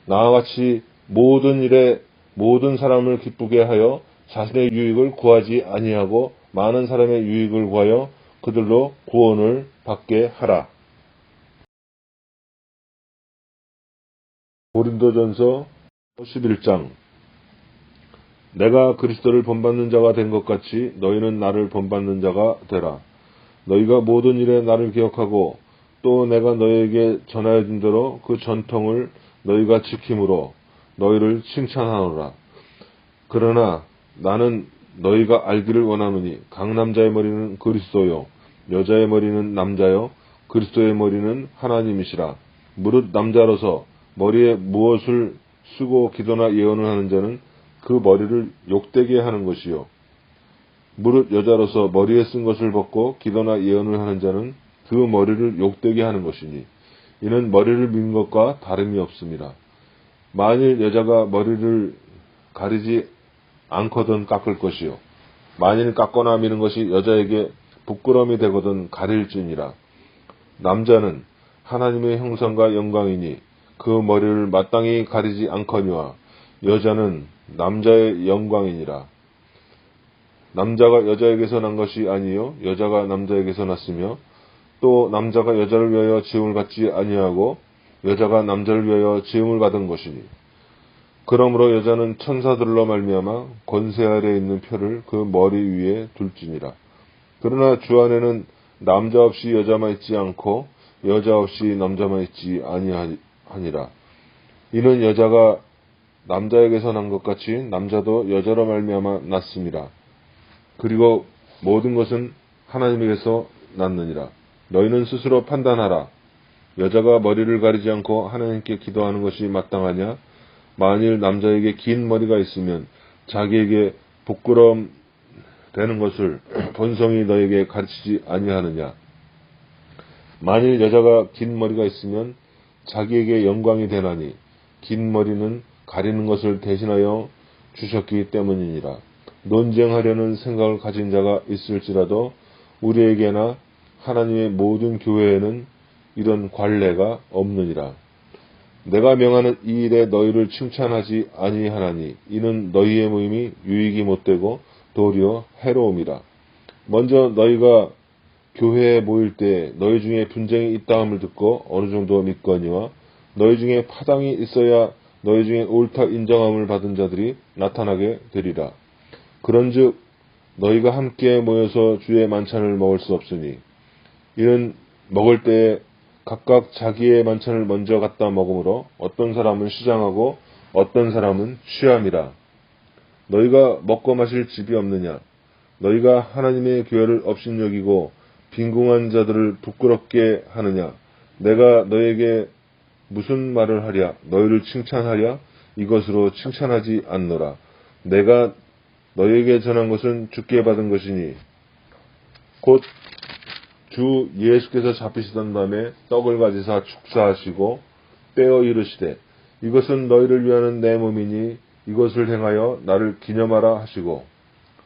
나와 같이 모든 일에 모든 사람을 기쁘게 하여 자신의 유익을 구하지 아니하고 많은 사람의 유익을 구하여 그들로 구원을 받게 하라. 고린도전서 11장. 내가 그리스도를 본받는 자가 된 것 같이 너희는 나를 본받는 자가 되라. 너희가 모든 일에 나를 기억하고 또 내가 너희에게 전하여 준 대로 그 전통을 너희가 지킴으로 너희를 칭찬하노라. 그러나 나는 너희가 알기를 원하노니 각 남자의 머리는 그리스도요 여자의 머리는 남자요 그리스도의 머리는 하나님이시라. 무릇 남자로서 머리에 무엇을 쓰고 기도나 예언을 하는 자는 그 머리를 욕되게 하는 것이요 무릇 여자로서 머리에 쓴 것을 벗고 기도나 예언을 하는 자는 그 머리를 욕되게 하는 것이니 이는 머리를 민 것과 다름이 없습니다. 만일 여자가 머리를 가리지 않거든 깎을 것이요 만일 깎거나 미는 것이 여자에게 부끄러움이 되거든 가릴지니라. 남자는 하나님의 형상과 영광이니 그 머리를 마땅히 가리지 않거니와 여자는 남자의 영광이니라. 남자가 여자에게서 난 것이 아니요 여자가 남자에게서 났으며 또 남자가 여자를 위하여 지음을 받지 아니하고 여자가 남자를 위하여 지음을 받은 것이니 그러므로 여자는 천사들로 말미암아 권세 아래에 있는 표를 그 머리 위에 둘지니라. 그러나 주 안에는 남자 없이 여자만 있지 않고 여자 없이 남자만 있지 아니하니라. 이는 여자가 남자에게서 난 것 같이 남자도 여자로 말미암아 났음이라. 그리고 모든 것은 하나님에게서 났느니라. 너희는 스스로 판단하라. 여자가 머리를 가리지 않고 하나님께 기도하는 것이 마땅하냐? 만일 남자에게 긴 머리가 있으면 자기에게 부끄러움 되는 것을 본성이 너에게 가르치지 아니하느냐? 만일 여자가 긴 머리가 있으면 자기에게 영광이 되나니 긴 머리는 가리는 것을 대신하여 주셨기 때문이니라. 논쟁하려는 생각을 가진 자가 있을지라도 우리에게나 하나님의 모든 교회에는 이런 관례가 없느니라. 내가 명하는 이 일에 너희를 칭찬하지 아니하나니 이는 너희의 모임이 유익이 못되고 도리어 해로움이라. 먼저 너희가 교회에 모일 때 너희 중에 분쟁이 있다함을 듣고 어느 정도 믿거니와 너희 중에 파당이 있어야 너희 중에 옳다 인정함을 받은 자들이 나타나게 되리라. 그런즉 너희가 함께 모여서 주의 만찬을 먹을 수 없으니 이는 먹을 때에 각각 자기의 만찬을 먼저 갖다 먹으므로 어떤 사람은 시장하고 어떤 사람은 취함이라. 너희가 먹고 마실 집이 없느냐? 너희가 하나님의 교회를 업신여기고 빈궁한 자들을 부끄럽게 하느냐? 내가 너에게 무슨 말을 하랴? 너희를 칭찬하랴? 이것으로 칭찬하지 않노라. 내가 너희에게 전한 것은 주께 받은 것이니 곧 주 예수께서 잡히시던 밤에 떡을 가지사 축사하시고 떼어 이르시되 이것은 너희를 위하는 내 몸이니 이것을 행하여 나를 기념하라 하시고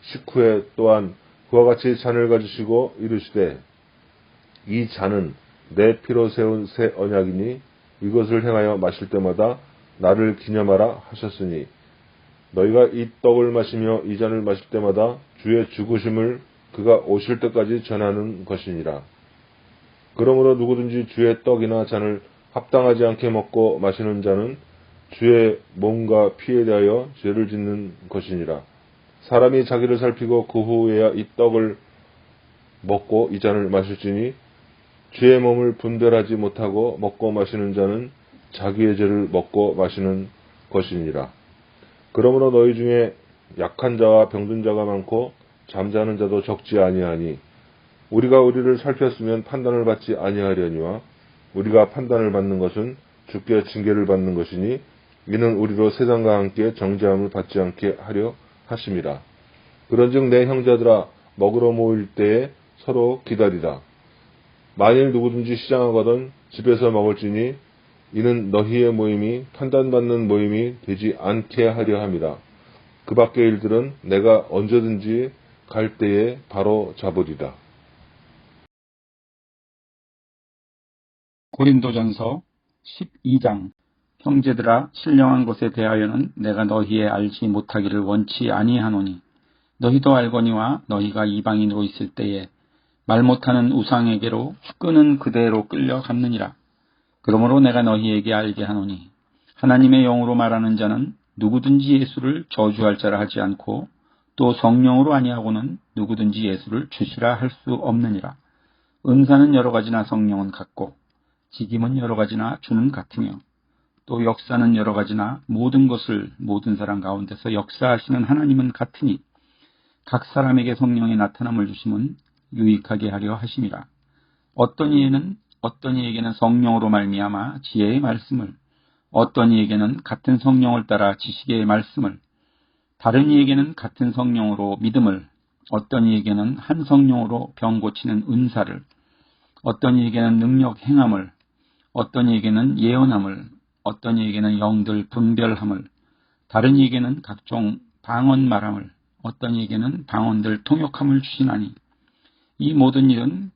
식후에 또한 그와 같이 잔을 가지시고 이르시되 이 잔은 내 피로 세운 새 언약이니 이것을 행하여 마실 때마다 나를 기념하라 하셨으니 너희가 이 떡을 마시며 이 잔을 마실 때마다 주의 죽으심을 그가 오실 때까지 전하는 것이니라. 그러므로 누구든지 주의 떡이나 잔을 합당하지 않게 먹고 마시는 자는 주의 몸과 피에 대하여 죄를 짓는 것이니라. 사람이 자기를 살피고 그 후에야 이 떡을 먹고 이 잔을 마실지니 주의 몸을 분별하지 못하고 먹고 마시는 자는 자기의 죄를 먹고 마시는 것이니라. 그러므로 너희 중에 약한 자와 병든 자가 많고 잠자는 자도 적지 아니하니 우리가 우리를 살폈으면 판단을 받지 아니하려니와 우리가 판단을 받는 것은 주께 징계를 받는 것이니 이는 우리로 세상과 함께 정죄함을 받지 않게 하려 하심이라. 그런즉 내 형제들아 먹으러 모일 때에 서로 기다리라. 만일 누구든지 시장하거든 집에서 먹을지니 이는 너희의 모임이 판단받는 모임이 되지 않게 하려 함이라. 그 밖의 일들은 내가 언제든지 갈 때에 바로 잡으리라. 고린도전서 12장. 형제들아, 신령한 것에 대하여는 내가 너희에 알지 못하기를 원치 아니하노니 너희도 알거니와 너희가 이방인으로 있을 때에 말 못하는 우상에게로 끄는 그대로 끌려갔느니라. 그러므로 내가 너희에게 알게 하노니 하나님의 영으로 말하는 자는 누구든지 예수를 저주할 자라 하지 않고 또 성령으로 아니하고는 누구든지 예수를 주시라 할 수 없느니라. 은사는 여러 가지나 성령은 같고 직임은 여러 가지나 주는 같으며 또 역사는 여러 가지나 모든 것을 모든 사람 가운데서 역사하시는 하나님은 같으니 각 사람에게 성령의 나타남을 주심은 유익하게 하려 하심이라. 어떤 이에게는 성령으로 말미암아 지혜의 말씀을, 어떤 이에게는 같은 성령을 따라 지식의 말씀을, 다른 이에게는 같은 성령으로 믿음을, 어떤 이에게는 한 성령으로 병 고치는 은사를, 어떤 이에게는 능력 행함을, 어떤 이에게는 예언함을, 어떤 이에게는 영들 분별함을, 다른 이에게는 각종 방언 말함을, 어떤 이에게는 방언들 통역함을 주시나니 이 모든 일은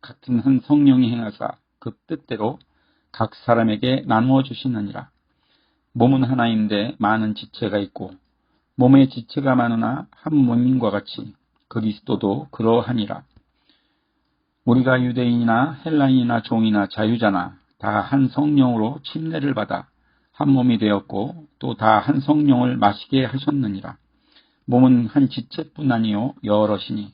같은 한 성령이 행하사 그 뜻대로 각 사람에게 나누어 주시느니라. 몸은 하나인데 많은 지체가 있고 몸의 지체가 많으나 한 몸인과 같이 그리스도도 그러하니라. 우리가 유대인이나 헬라인이나 종이나 자유자나 다 한 성령으로 침례를 받아 한 몸이 되었고 또 다 한 성령을 마시게 하셨느니라. 몸은 한 지체뿐 아니요 여럿이니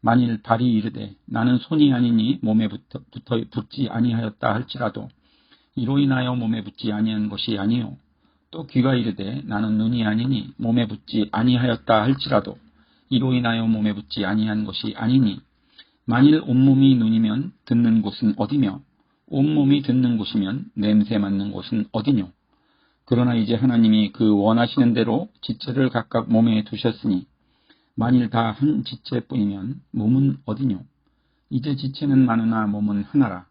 만일 발이 이르되 나는 손이 아니니 몸에 붙지 아니하였다 할지라도 이로 인하여 몸에 붙지 아니한 것이 아니요 또 귀가 이르되 나는 눈이 아니니 몸에 붙지 아니하였다 할지라도 이로 인하여 몸에 붙지 아니한 것이 아니니 만일 온몸이 눈이면 듣는 곳은 어디며 온몸이 듣는 곳이면 냄새 맡는 곳은 어디뇨. 그러나 이제 하나님이 그 원하시는 대로 지체를 각각 몸에 두셨으니 만일 다 한 지체뿐이면 몸은 어디뇨. 이제 지체는 많으나 몸은 하나라.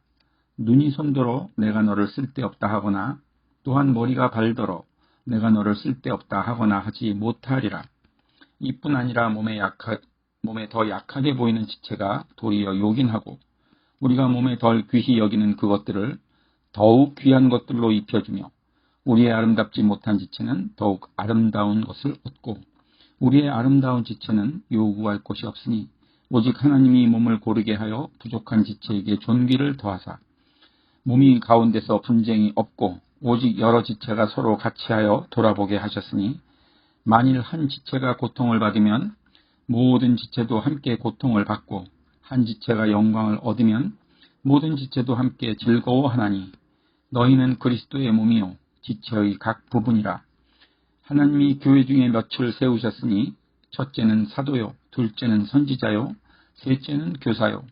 눈이 손더러 내가 너를 쓸데없다 하거나 또한 머리가 발더러 내가 너를 쓸데없다 하거나 하지 못하리라. 이뿐 아니라 몸에 더 약하게 보이는 지체가 도리어 요긴하고 우리가 몸에 덜 귀히 여기는 그것들을 더욱 귀한 것들로 입혀주며 우리의 아름답지 못한 지체는 더욱 아름다운 것을 얻고 우리의 아름다운 지체는 요구할 것이 없으니 오직 하나님이 몸을 고르게 하여 부족한 지체에게 존귀를 더하사 몸이 가운데서 분쟁이 없고 오직 여러 지체가 서로 같이하여 돌아보게 하셨으니 만일 한 지체가 고통을 받으면 모든 지체도 함께 고통을 받고 한 지체가 영광을 얻으면 모든 지체도 함께 즐거워하나니 너희는 그리스도의 몸이요 지체의 각 부분이라. 하나님이 교회 중에 몇을 세우셨으니 첫째는 사도요, 둘째는 선지자요, 셋째는 교사요,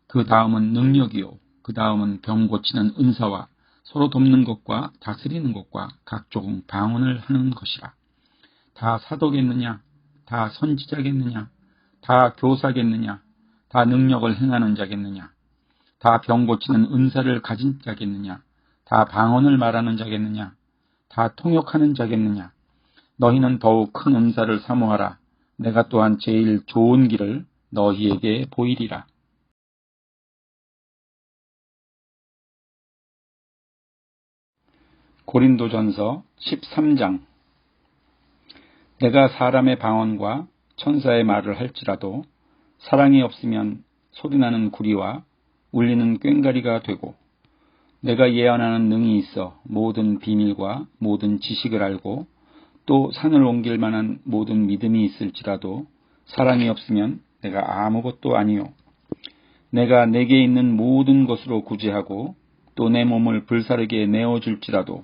그 다음은 능력이요, 그 다음은 병 고치는 은사와 서로 돕는 것과 다스리는 것과 각종 방언을 하는 것이라. 다 사도겠느냐? 다 선지자겠느냐? 다 교사겠느냐? 다 능력을 행하는 자겠느냐? 다 병 고치는 은사를 가진 자겠느냐? 다 방언을 말하는 자겠느냐? 다 통역하는 자겠느냐? 너희는 더욱 큰 은사를 사모하라. 내가 또한 제일 좋은 길을 너희에게 보이리라. 고린도전서 13장. 내가 사람의 방언과 천사의 말을 할지라도 사랑이 없으면 소리나는 구리와 울리는 꽹과리가 되고 내가 예언하는 능이 있어 모든 비밀과 모든 지식을 알고 또 산을 옮길 만한 모든 믿음이 있을지라도 사랑이 없으면 내가 아무것도 아니요. 내가 내게 있는 모든 것으로 구제하고 또 내 몸을 불사르게 내어줄지라도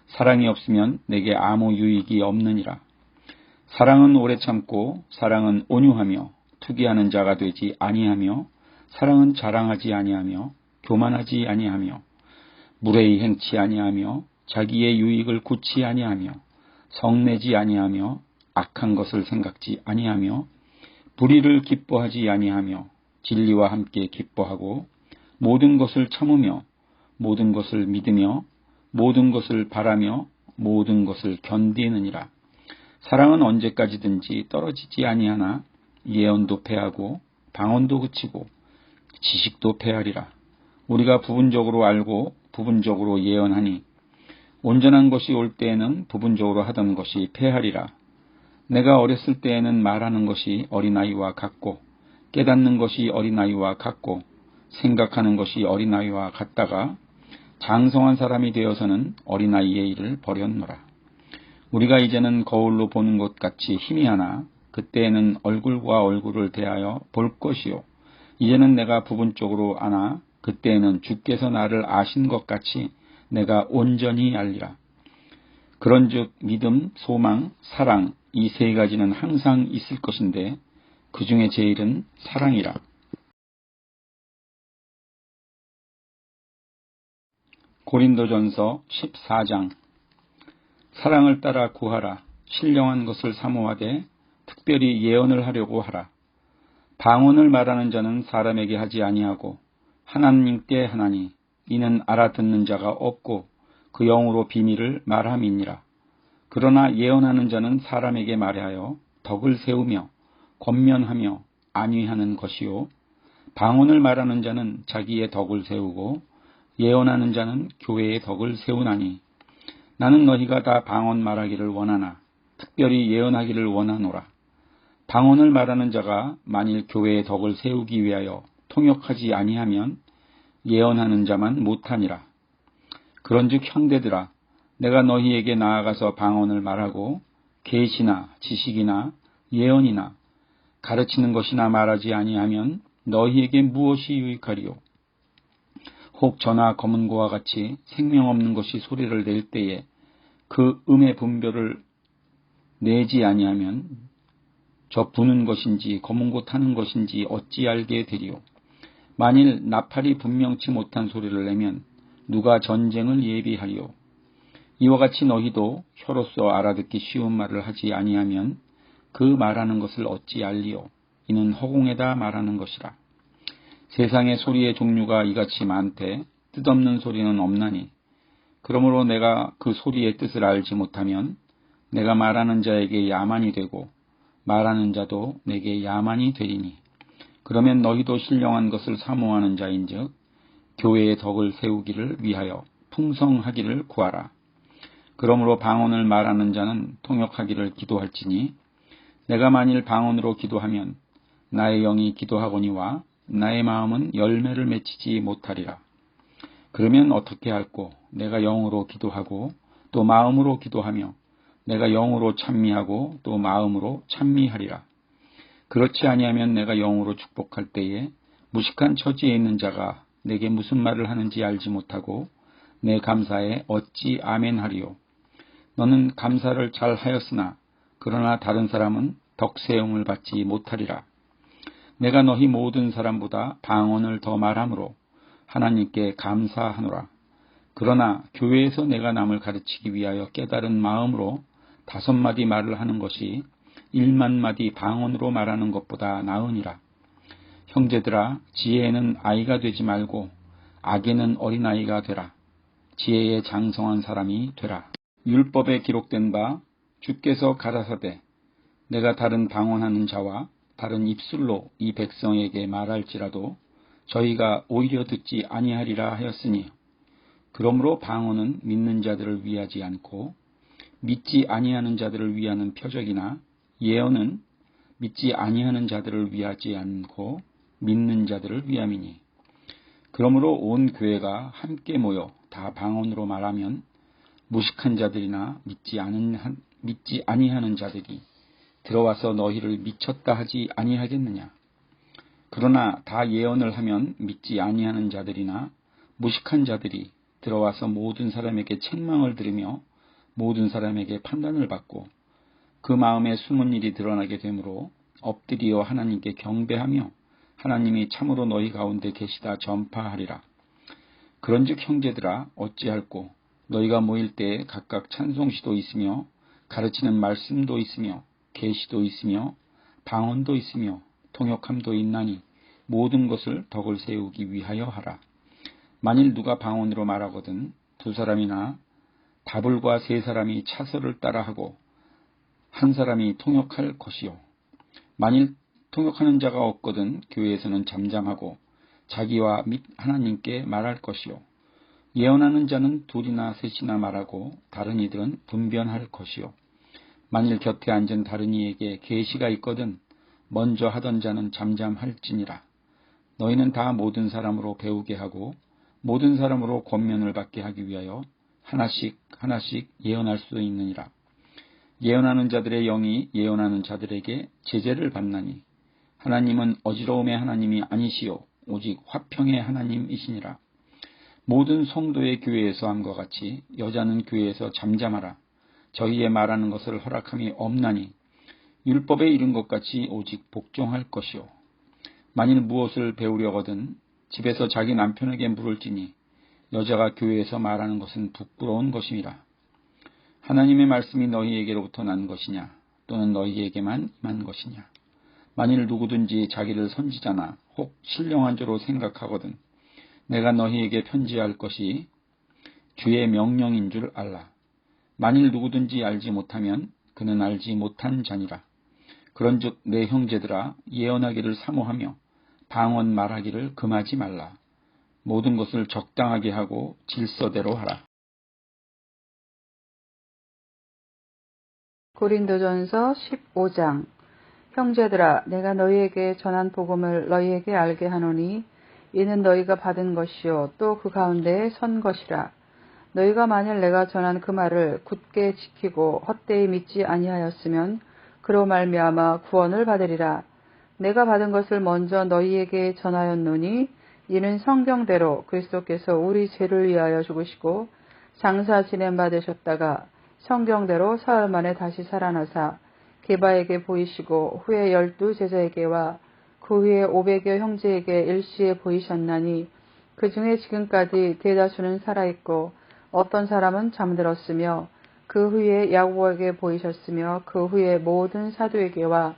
사랑이 없으면 내게 아무 유익이 없느니라. 사랑은 오래 참고 사랑은 온유하며 투기하는 자가 되지 아니하며 사랑은 자랑하지 아니하며 교만하지 아니하며 무례히 행치 아니하며 자기의 유익을 굳지 아니하며 성내지 아니하며 악한 것을 생각지 아니하며 불의를 기뻐하지 아니하며 진리와 함께 기뻐하고 모든 것을 참으며 모든 것을 믿으며 모든 것을 바라며 모든 것을 견디느니라. 사랑은 언제까지든지 떨어지지 아니하나 예언도 패하고 방언도 그치고 지식도 패하리라. 우리가 부분적으로 알고 부분적으로 예언하니 온전한 것이 올 때에는 부분적으로 하던 것이 패하리라. 내가 어렸을 때에는 말하는 것이 어린아이와 같고 깨닫는 것이 어린아이와 같고 생각하는 것이 어린아이와 같다가 장성한 사람이 되어서는 어린아이의 일을 버렸노라. 우리가 이제는 거울로 보는 것 같이 희미하나 그때에는 얼굴과 얼굴을 대하여 볼 것이요. 이제는 내가 부분적으로 아나 그때에는 주께서 나를 아신 것 같이 내가 온전히 알리라. 그런즉 믿음, 소망, 사랑 이 세 가지는 항상 있을 것인데 그 중에 제일은 사랑이라. 고린도전서 14장. 사랑을 따라 구하라. 신령한 것을 사모하되 특별히 예언을 하려고 하라. 방언을 말하는 자는 사람에게 하지 아니하고 하나님께 하나니 이는 알아듣는 자가 없고 그 영으로 비밀을 말함이니라. 그러나 예언하는 자는 사람에게 말하여 덕을 세우며 권면하며 안위하는 것이요. 방언을 말하는 자는 자기의 덕을 세우고 예언하는 자는 교회의 덕을 세우나니 나는 너희가 다 방언 말하기를 원하나 특별히 예언하기를 원하노라. 방언을 말하는 자가 만일 교회의 덕을 세우기 위하여 통역하지 아니하면 예언하는 자만 못하니라. 그런즉 형제들아 내가 너희에게 나아가서 방언을 말하고 계시나 지식이나 예언이나 가르치는 것이나 말하지 아니하면 너희에게 무엇이 유익하리요. 혹 저나 검은고와 같이 생명 없는 것이 소리를 낼 때에 그 음의 분별을 내지 아니하면 저 부는 것인지 검은고 타는 것인지 어찌 알게 되리요. 만일 나팔이 분명치 못한 소리를 내면 누가 전쟁을 예비하리요. 이와 같이 너희도 혀로서 알아듣기 쉬운 말을 하지 아니하면 그 말하는 것을 어찌 알리요. 이는 허공에다 말하는 것이라. 세상의 소리의 종류가 이같이 많되 뜻없는 소리는 없나니 그러므로 내가 그 소리의 뜻을 알지 못하면 내가 말하는 자에게 야만이 되고 말하는 자도 내게 야만이 되리니 그러면 너희도 신령한 것을 사모하는 자인즉 교회의 덕을 세우기를 위하여 풍성하기를 구하라. 그러므로 방언을 말하는 자는 통역하기를 기도할지니 내가 만일 방언으로 기도하면 나의 영이 기도하거니와 나의 마음은 열매를 맺히지 못하리라. 그러면 어떻게 할꼬? 내가 영으로 기도하고 또 마음으로 기도하며 내가 영으로 찬미하고 또 마음으로 찬미하리라. 그렇지 아니하면 내가 영으로 축복할 때에 무식한 처지에 있는 자가 내게 무슨 말을 하는지 알지 못하고 내 감사에 어찌 아멘하리요. 너는 감사를 잘 하였으나 그러나 다른 사람은 덕세움을 받지 못하리라. 내가 너희 모든 사람보다 방언을 더 말함으로 하나님께 감사하노라. 그러나 교회에서 내가 남을 가르치기 위하여 깨달은 마음으로 5마디 말을 하는 것이 1만마디 방언으로 말하는 것보다 나으니라. 형제들아 지혜에는 아이가 되지 말고 악에는 어린아이가 되라. 지혜에 장성한 사람이 되라. 율법에 기록된 바 주께서 가라사대 내가 다른 방언하는 자와 다른 입술로 이 백성에게 말할지라도 저희가 오히려 듣지 아니하리라 하였으니 그러므로 방언은 믿는 자들을 위하지 않고 믿지 아니하는 자들을 위하는 표적이나 예언은 믿지 아니하는 자들을 위하지 않고 믿는 자들을 위함이니. 그러므로 온 교회가 함께 모여 다 방언으로 말하면 무식한 자들이나 믿지 아니하는 자들이 들어와서 너희를 미쳤다 하지 아니하겠느냐. 그러나 다 예언을 하면 믿지 아니하는 자들이나 무식한 자들이 들어와서 모든 사람에게 책망을 들으며 모든 사람에게 판단을 받고 그 마음에 숨은 일이 드러나게 되므로 엎드리어 하나님께 경배하며 하나님이 참으로 너희 가운데 계시다 전파하리라. 그런즉 형제들아 어찌할꼬 너희가 모일 때에 각각 찬송시도 있으며 가르치는 말씀도 있으며 계시도 있으며 방언도 있으며 통역함도 있나니 모든 것을 덕을 세우기 위하여 하라. 만일 누가 방언으로 말하거든 두 사람이나 다불과 세 사람이 차서를 따라하고 한 사람이 통역할 것이요. 만일 통역하는 자가 없거든 교회에서는 잠잠하고 자기와 및 하나님께 말할 것이요. 예언하는 자는 둘이나 셋이나 말하고 다른 이들은 분변할 것이요. 만일 곁에 앉은 다른 이에게 계시가 있거든 먼저 하던 자는 잠잠할지니라. 너희는 다 모든 사람으로 배우게 하고 모든 사람으로 권면을 받게 하기 위하여 하나씩 예언할 수 있느니라. 예언하는 자들의 영이 예언하는 자들에게 제재를 받나니 하나님은 어지러움의 하나님이 아니시요 오직 화평의 하나님이시니라. 모든 성도의 교회에서 함과 같이 여자는 교회에서 잠잠하라. 저희의 말하는 것을 허락함이 없나니 율법에 이른 것 같이 오직 복종할 것이요. 만일 무엇을 배우려거든 집에서 자기 남편에게 물을지니 여자가 교회에서 말하는 것은 부끄러운 것임이라. 하나님의 말씀이 너희에게로부터 난 것이냐 또는 너희에게만 임한 것이냐. 만일 누구든지 자기를 선지자나 혹 신령한 자로 생각하거든 내가 너희에게 편지할 것이 주의 명령인 줄 알라. 만일 누구든지 알지 못하면 그는 알지 못한 자니라. 그런즉 내 형제들아 예언하기를 사모하며 방언 말하기를 금하지 말라. 모든 것을 적당하게 하고 질서대로 하라. 고린도전서 15장. 형제들아 내가 너희에게 전한 복음을 너희에게 알게 하노니 이는 너희가 받은 것이요 또 그 가운데에 선 것이라. 너희가 만일 내가 전한 그 말을 굳게 지키고 헛되이 믿지 아니하였으면 그로 말미암아 구원을 받으리라. 내가 받은 것을 먼저 너희에게 전하였노니 이는 성경대로 그리스도께서 우리 죄를 위하여 죽으시고 장사 지냄 받으셨다가 성경대로 사흘 만에 다시 살아나사 게바에게 보이시고 후에 12 제자에게와 그 후에 500여 형제에게 일시에 보이셨나니 그 중에 지금까지 대다수는 살아있고 어떤 사람은 잠들었으며 그 후에 야고보에게 보이셨으며 그 후에 모든 사도에게와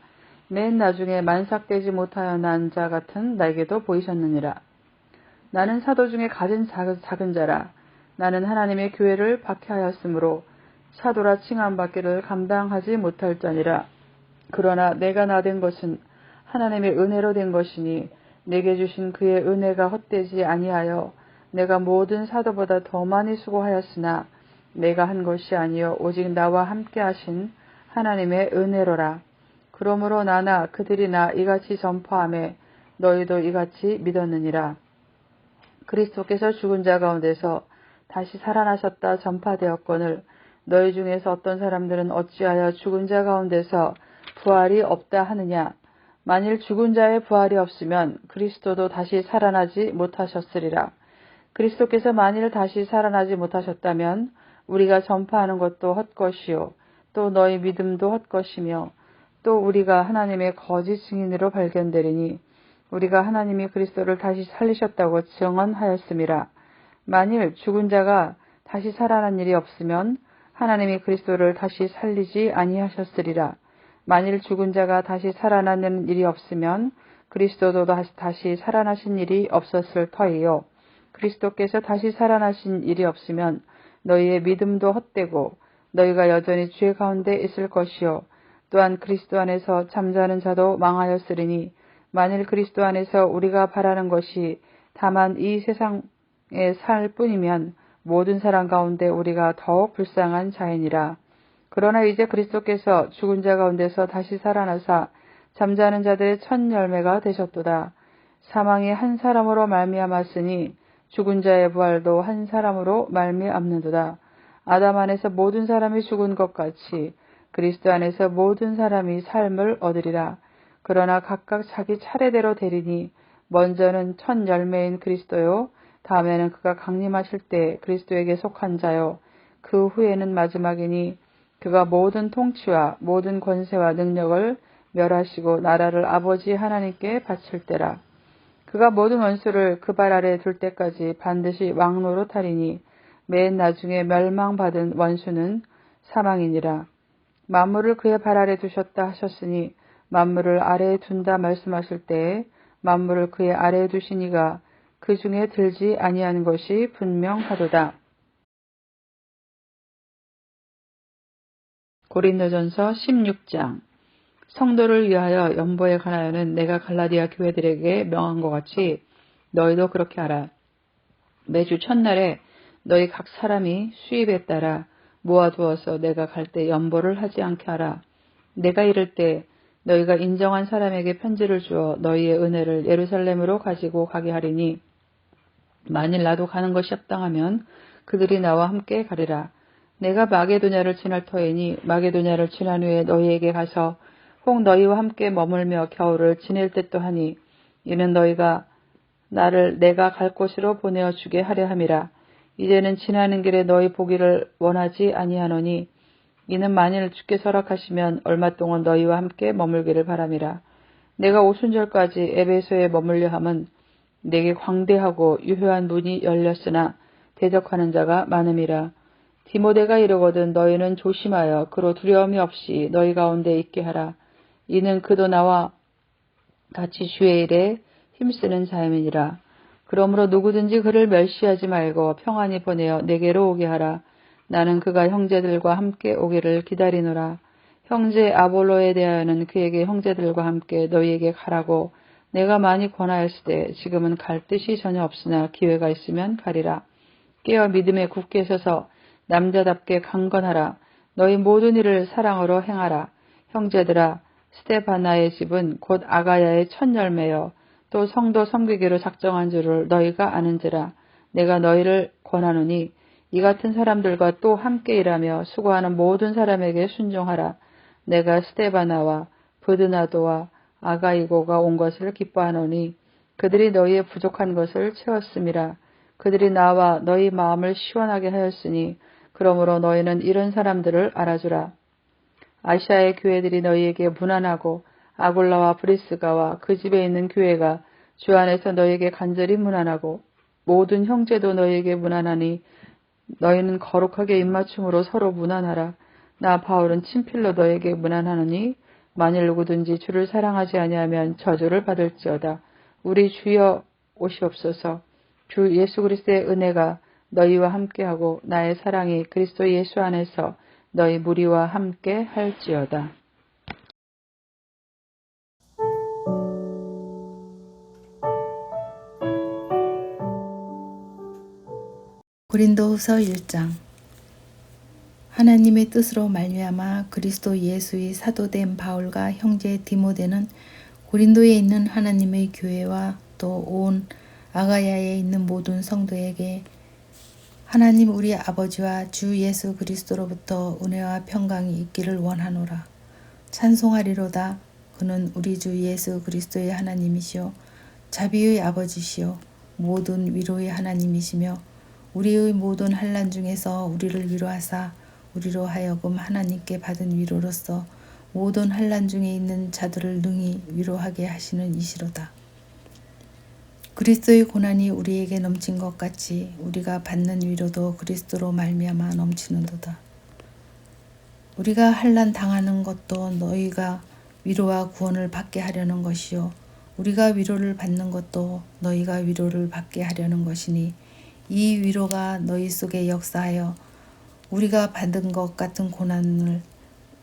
맨 나중에 만삭되지 못하여 난 자 같은 나에게도 보이셨느니라. 나는 사도 중에 가진 작은 자라. 나는 하나님의 교회를 박해하였으므로 사도라 칭함받기를 감당하지 못할 자니라. 그러나 내가 나된 것은 하나님의 은혜로 된 것이니 내게 주신 그의 은혜가 헛되지 아니하여 내가 모든 사도보다 더 많이 수고하였으나 내가 한 것이 아니요 오직 나와 함께 하신 하나님의 은혜로라. 그러므로 나나 그들이나 이같이 전파하매 너희도 이같이 믿었느니라. 그리스도께서 죽은 자 가운데서 다시 살아나셨다 전파되었거늘 너희 중에서 어떤 사람들은 어찌하여 죽은 자 가운데서 부활이 없다 하느냐. 만일 죽은 자의 부활이 없으면 그리스도도 다시 살아나지 못하셨으리라. 그리스도께서 만일 다시 살아나지 못하셨다면 우리가 전파하는 것도 헛것이요 또 너희 믿음도 헛것이며 또 우리가 하나님의 거짓 증인으로 발견되리니 우리가 하나님이 그리스도를 다시 살리셨다고 증언하였음이라. 만일 죽은 자가 다시 살아난 일이 없으면 하나님이 그리스도를 다시 살리지 아니하셨으리라. 만일 죽은 자가 다시 살아나는 일이 없으면 그리스도도 다시 살아나신 일이 없었을 터이요. 그리스도께서 다시 살아나신 일이 없으면 너희의 믿음도 헛되고 너희가 여전히 죄 가운데 있을 것이요. 또한 그리스도 안에서 잠자는 자도 망하였으리니 만일 그리스도 안에서 우리가 바라는 것이 다만 이 세상에 살 뿐이면 모든 사람 가운데 우리가 더욱 불쌍한 자이니라. 그러나 이제 그리스도께서 죽은 자 가운데서 다시 살아나사 잠자는 자들의 첫 열매가 되셨도다. 사망이 한 사람으로 말미암았으니 죽은 자의 부활도 한 사람으로 말미암는도다. 아담 안에서 모든 사람이 죽은 것 같이 그리스도 안에서 모든 사람이 삶을 얻으리라. 그러나 각각 자기 차례대로 되리니 먼저는 첫 열매인 그리스도요, 다음에는 그가 강림하실 때 그리스도에게 속한 자요, 그 후에는 마지막이니 그가 모든 통치와 모든 권세와 능력을 멸하시고 나라를 아버지 하나님께 바칠 때라. 그가 모든 원수를 그 발 아래 둘 때까지 반드시 왕노릇하리니 맨 나중에 멸망받은 원수는 사망이니라. 만물을 그의 발 아래 두셨다 하셨으니 만물을 아래에 둔다 말씀하실 때에 만물을 그의 아래에 두시니가 그 중에 들지 아니하는 것이 분명하도다. 고린도전서 16장. 성도를 위하여 연보에 관하여는 내가 갈라디아 교회들에게 명한 것 같이 너희도 그렇게 하라. 매주 첫날에 너희 각 사람이 수입에 따라 모아두어서 내가 갈 때 연보를 하지 않게 하라. 내가 이를 때 너희가 인정한 사람에게 편지를 주어 너희의 은혜를 예루살렘으로 가지고 가게 하리니 만일 나도 가는 것이 합당하면 그들이 나와 함께 가리라. 내가 마게도냐를 지날 터이니 마게도냐를 지난 후에 너희에게 가서 혹 너희와 함께 머물며 겨울을 지낼 듯도 하니 이는 너희가 나를 내가 갈 곳으로 보내어 주게 하려 함이라. 이제는 지나는 길에 너희 보기를 원하지 아니하노니 이는 만일 주께서 허락하시면 얼마 동안 너희와 함께 머물기를 바람이라. 내가 오순절까지 에베소에 머물려 함은 내게 광대하고 유효한 문이 열렸으나 대적하는 자가 많음이라. 디모데가 이르거든 너희는 조심하여 그로 두려움이 없이 너희 가운데 있게 하라. 이는 그도 나와 같이 주의 일에 힘쓰는 자임이니라. 그러므로 누구든지 그를 멸시하지 말고 평안히 보내어 내게로 오게 하라. 나는 그가 형제들과 함께 오기를 기다리노라. 형제 아볼로에 대하여는 그에게 형제들과 함께 너희에게 가라고 내가 많이 권하였으되 지금은 갈 뜻이 전혀 없으나 기회가 있으면 가리라. 깨어 믿음에 굳게 서서 남자답게 강건하라. 너희 모든 일을 사랑으로 행하라. 형제들아, 스테바나의 집은 곧 아가야의 첫 열매여 또 성도 섬기기로 작정한 줄을 너희가 아는지라. 내가 너희를 권하노니 이 같은 사람들과 또 함께 일하며 수고하는 모든 사람에게 순종하라. 내가 스테바나와 브드나도와 아가이고가 온 것을 기뻐하노니 그들이 너희의 부족한 것을 채웠음이라. 그들이 나와 너희 마음을 시원하게 하였으니 그러므로 너희는 이런 사람들을 알아주라. 아시아의 교회들이 너희에게 문안하고 아굴라와 브리스가와 그 집에 있는 교회가 주 안에서 너희에게 간절히 문안하고 모든 형제도 너희에게 문안하니 너희는 거룩하게 입맞춤으로 서로 문안하라. 나 바울은 친필로 너희에게 문안하노니 만일 누구든지 주를 사랑하지 아니하면 저주를 받을지어다. 우리 주여 오시옵소서. 주 예수 그리스도의 은혜가 너희와 함께하고 나의 사랑이 그리스도 예수 안에서 너희 무리와 함께 할지어다. 고린도후서 1장. 하나님의 뜻으로 말미암아 그리스도 예수의 사도된 바울과 형제 디모데는 고린도에 있는 하나님의 교회와 또 온 아가야에 있는 모든 성도에게 하나님 우리 아버지와 주 예수 그리스도로부터 은혜와 평강이 있기를 원하노라. 찬송하리로다. 그는 우리 주 예수 그리스도의 하나님이시요 자비의 아버지시요 모든 위로의 하나님이시며 우리의 모든 환난 중에서 우리를 위로하사 우리로 하여금 하나님께 받은 위로로서 모든 환난 중에 있는 자들을 능히 위로하게 하시는 이시로다. 그리스도의 고난이 우리에게 넘친 것 같이 우리가 받는 위로도 그리스도로 말미암아 넘치는도다. 우리가 환난 당하는 것도 너희가 위로와 구원을 받게 하려는 것이요 우리가 위로를 받는 것도 너희가 위로를 받게 하려는 것이니 이 위로가 너희 속에 역사하여 우리가 받은 것 같은 고난을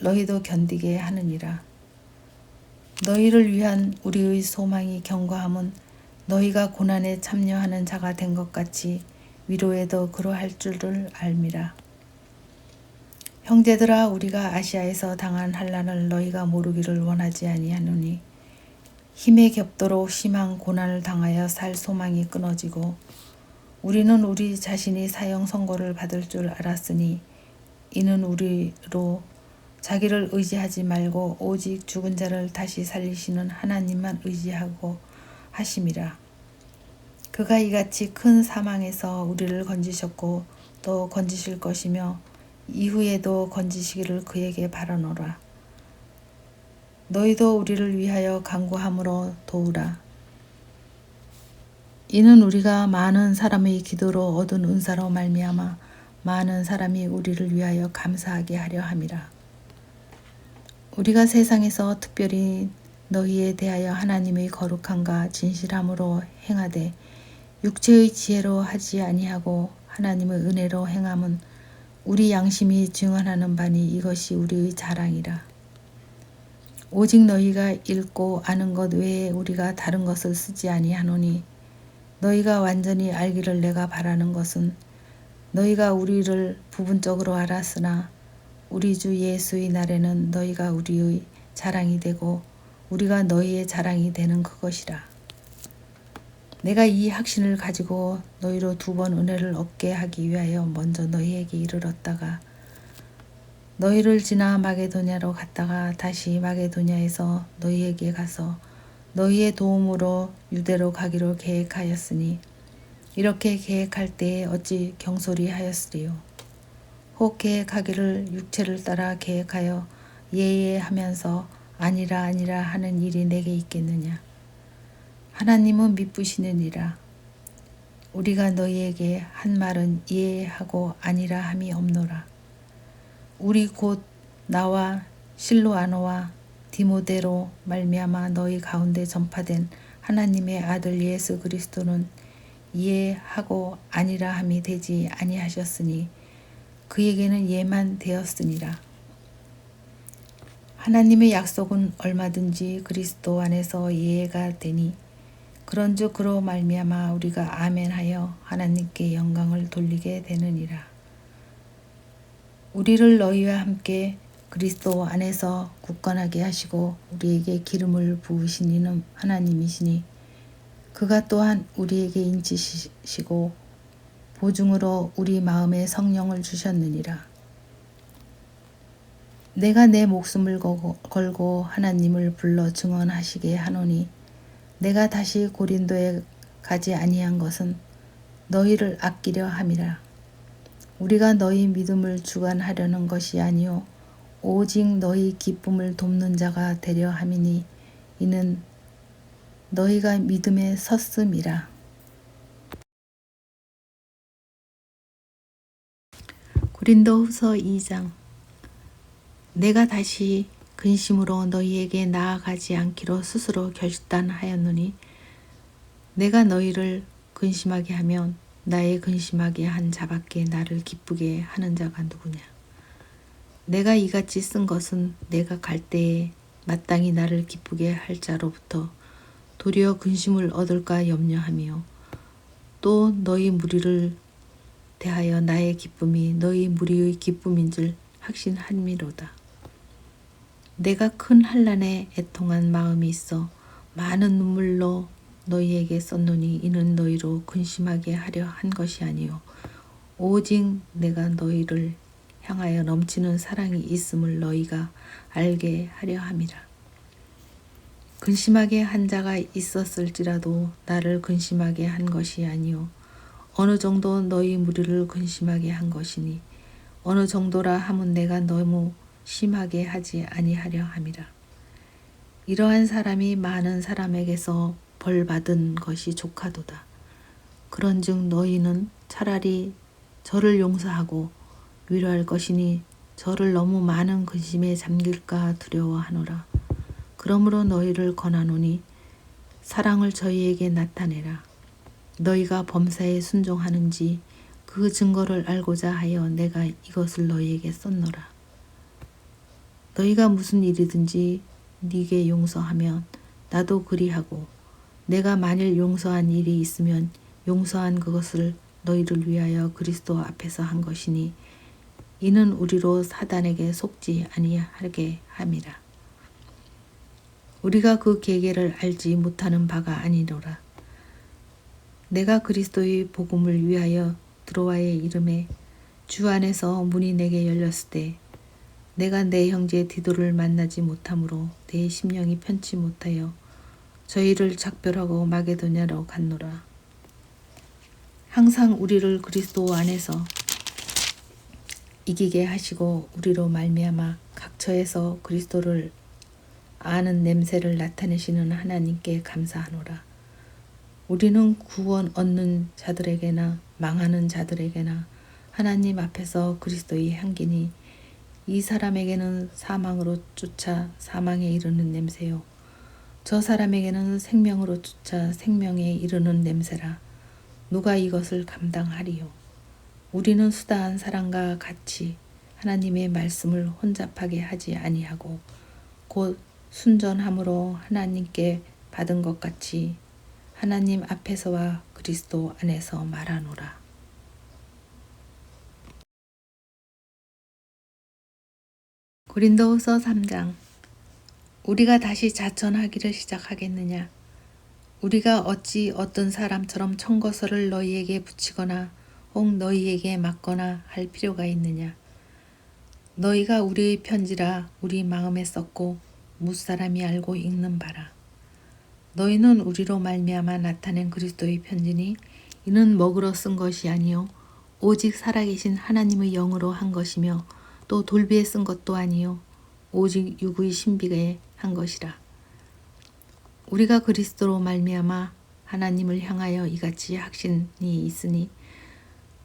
너희도 견디게 하느니라. 너희를 위한 우리의 소망이 견고함은 너희가 고난에 참여하는 자가 된 것 같이 위로에도 그러할 줄을 알미라. 형제들아 우리가 아시아에서 당한 환난을 너희가 모르기를 원하지 아니하노니 힘에 겹도록 심한 고난을 당하여 살 소망이 끊어지고 우리는 우리 자신이 사형 선고를 받을 줄 알았으니 이는 우리로 자기를 의지하지 말고 오직 죽은 자를 다시 살리시는 하나님만 의지하고 하심이라. 그가 이같이 큰 사망에서 우리를 건지셨고 또 건지실 것이며 이후에도 건지시기를 그에게 바라노라. 너희도 우리를 위하여 간구함으로 도우라. 이는 우리가 많은 사람의 기도로 얻은 은사로 말미암아 많은 사람이 우리를 위하여 감사하게 하려 함이라. 우리가 세상에서 특별히 너희에 대하여 하나님의 거룩함과 진실함으로 행하되 육체의 지혜로 하지 아니하고 하나님의 은혜로 행함은 우리 양심이 증언하는 바니 이것이 우리의 자랑이라. 오직 너희가 읽고 아는 것 외에 우리가 다른 것을 쓰지 아니하노니 너희가 완전히 알기를 내가 바라는 것은 너희가 우리를 부분적으로 알았으나 우리 주 예수의 날에는 너희가 우리의 자랑이 되고 우리가 너희의 자랑이 되는 그것이라. 내가 이 확신을 가지고 너희로 2번 은혜를 얻게 하기 위하여 먼저 너희에게 이르렀다가 너희를 지나 마게도냐로 갔다가 다시 마게도냐에서 너희에게 가서 너희의 도움으로 유대로 가기로 계획하였으니 이렇게 계획할 때에 어찌 경솔히 하였으리요. 혹 계획하기를 육체를 따라 계획하여 예예하면서 아니라 아니라 하는 일이 내게 있겠느냐. 하나님은 미쁘시느니라. 우리가 너희에게 한 말은 예하고 아니라 함이 없노라. 우리 곧 나와 실로아노와 디모데로 말미암아 너희 가운데 전파된 하나님의 아들 예수 그리스도는 예하고 아니라 함이 되지 아니하셨으니 그에게는 예만 되었으니라. 하나님의 약속은 얼마든지 그리스도 안에서 예가 되니 그런즉 그로 말미암아 우리가 아멘하여 하나님께 영광을 돌리게 되느니라. 우리를 너희와 함께 그리스도 안에서 굳건하게 하시고 우리에게 기름을 부으신 이는 하나님이시니 그가 또한 우리에게 인치시고 보증으로 우리 마음에 성령을 주셨느니라. 내가 내 목숨을 걸고 하나님을 불러 증언하시게 하노니 내가 다시 고린도에 가지 아니한 것은 너희를 아끼려 함이라. 우리가 너희 믿음을 주관하려는 것이 아니요 오직 너희 기쁨을 돕는 자가 되려 함이니 이는 너희가 믿음에 섰음이라. 고린도후서 2장. 내가 다시 근심으로 너희에게 나아가지 않기로 스스로 결단하였노니 내가 너희를 근심하게 하면 나의 근심하게 한 자밖에 나를 기쁘게 하는 자가 누구냐. 내가 이같이 쓴 것은 내가 갈 때에 마땅히 나를 기쁘게 할 자로부터 도리어 근심을 얻을까 염려하며 또 너희 무리를 대하여 나의 기쁨이 너희 무리의 기쁨인 줄 확신함이로다. 내가 큰 환난에 애통한 마음이 있어 많은 눈물로 너희에게 썼노니 이는 너희로 근심하게 하려 한 것이 아니요 오직 내가 너희를 향하여 넘치는 사랑이 있음을 너희가 알게 하려 함이라. 근심하게 한 자가 있었을지라도 나를 근심하게 한 것이 아니요 어느 정도 너희 무리를 근심하게 한 것이니 어느 정도라 함은 내가 너무 심하게 하지 아니하려 함이라. 이러한 사람이 많은 사람에게서 벌 받은 것이 족하도다. 그런즉 너희는 차라리 저를 용서하고 위로할 것이니 저를 너무 많은 근심에 잠길까 두려워하노라. 그러므로 너희를 권하노니 사랑을 저희에게 나타내라. 너희가 범사에 순종하는지 그 증거를 알고자 하여 내가 이것을 너희에게 썼노라. 너희가 무슨 일이든지 네게 용서하면 나도 그리하고 내가 만일 용서한 일이 있으면 용서한 그것을 너희를 위하여 그리스도 앞에서 한 것이니 이는 우리로 사단에게 속지 아니하게 함이라. 우리가 그 계계를 알지 못하는 바가 아니로라. 내가 그리스도의 복음을 위하여 드로아의 이름에 주 안에서 문이 내게 열렸을 때 내가 내 형제 디도를 만나지 못하므로 내 심령이 편치 못하여 저희를 작별하고 마게도냐로 갔노라. 항상 우리를 그리스도 안에서 이기게 하시고 우리로 말미암아 각처에서 그리스도를 아는 냄새를 나타내시는 하나님께 감사하노라. 우리는 구원 얻는 자들에게나 망하는 자들에게나 하나님 앞에서 그리스도의 향기니 이 사람에게는 사망으로 쫓아 사망에 이르는 냄새요 저 사람에게는 생명으로 쫓아 생명에 이르는 냄새라. 누가 이것을 감당하리요? 우리는 수다한 사람과 같이 하나님의 말씀을 혼잡하게 하지 아니하고 곧 순전함으로 하나님께 받은 것 같이 하나님 앞에서와 그리스도 안에서 말하노라. 고린도후서 3장. 우리가 다시 자천하기를 시작하겠느냐? 우리가 어찌 어떤 사람처럼 청거서를 너희에게 붙이거나 혹 너희에게 맞거나 할 필요가 있느냐? 너희가 우리의 편지라 우리 마음에 썼고 무사람이 알고 읽는 바라. 너희는 우리로 말미암아 나타낸 그리스도의 편지니 이는 먹으러 쓴 것이 아니요 오직 살아계신 하나님의 영으로 한 것이며 또 돌비에 쓴 것도 아니요 오직 육의 신비에 한 것이라. 우리가 그리스도로 말미암아 하나님을 향하여 이같이 확신이 있으니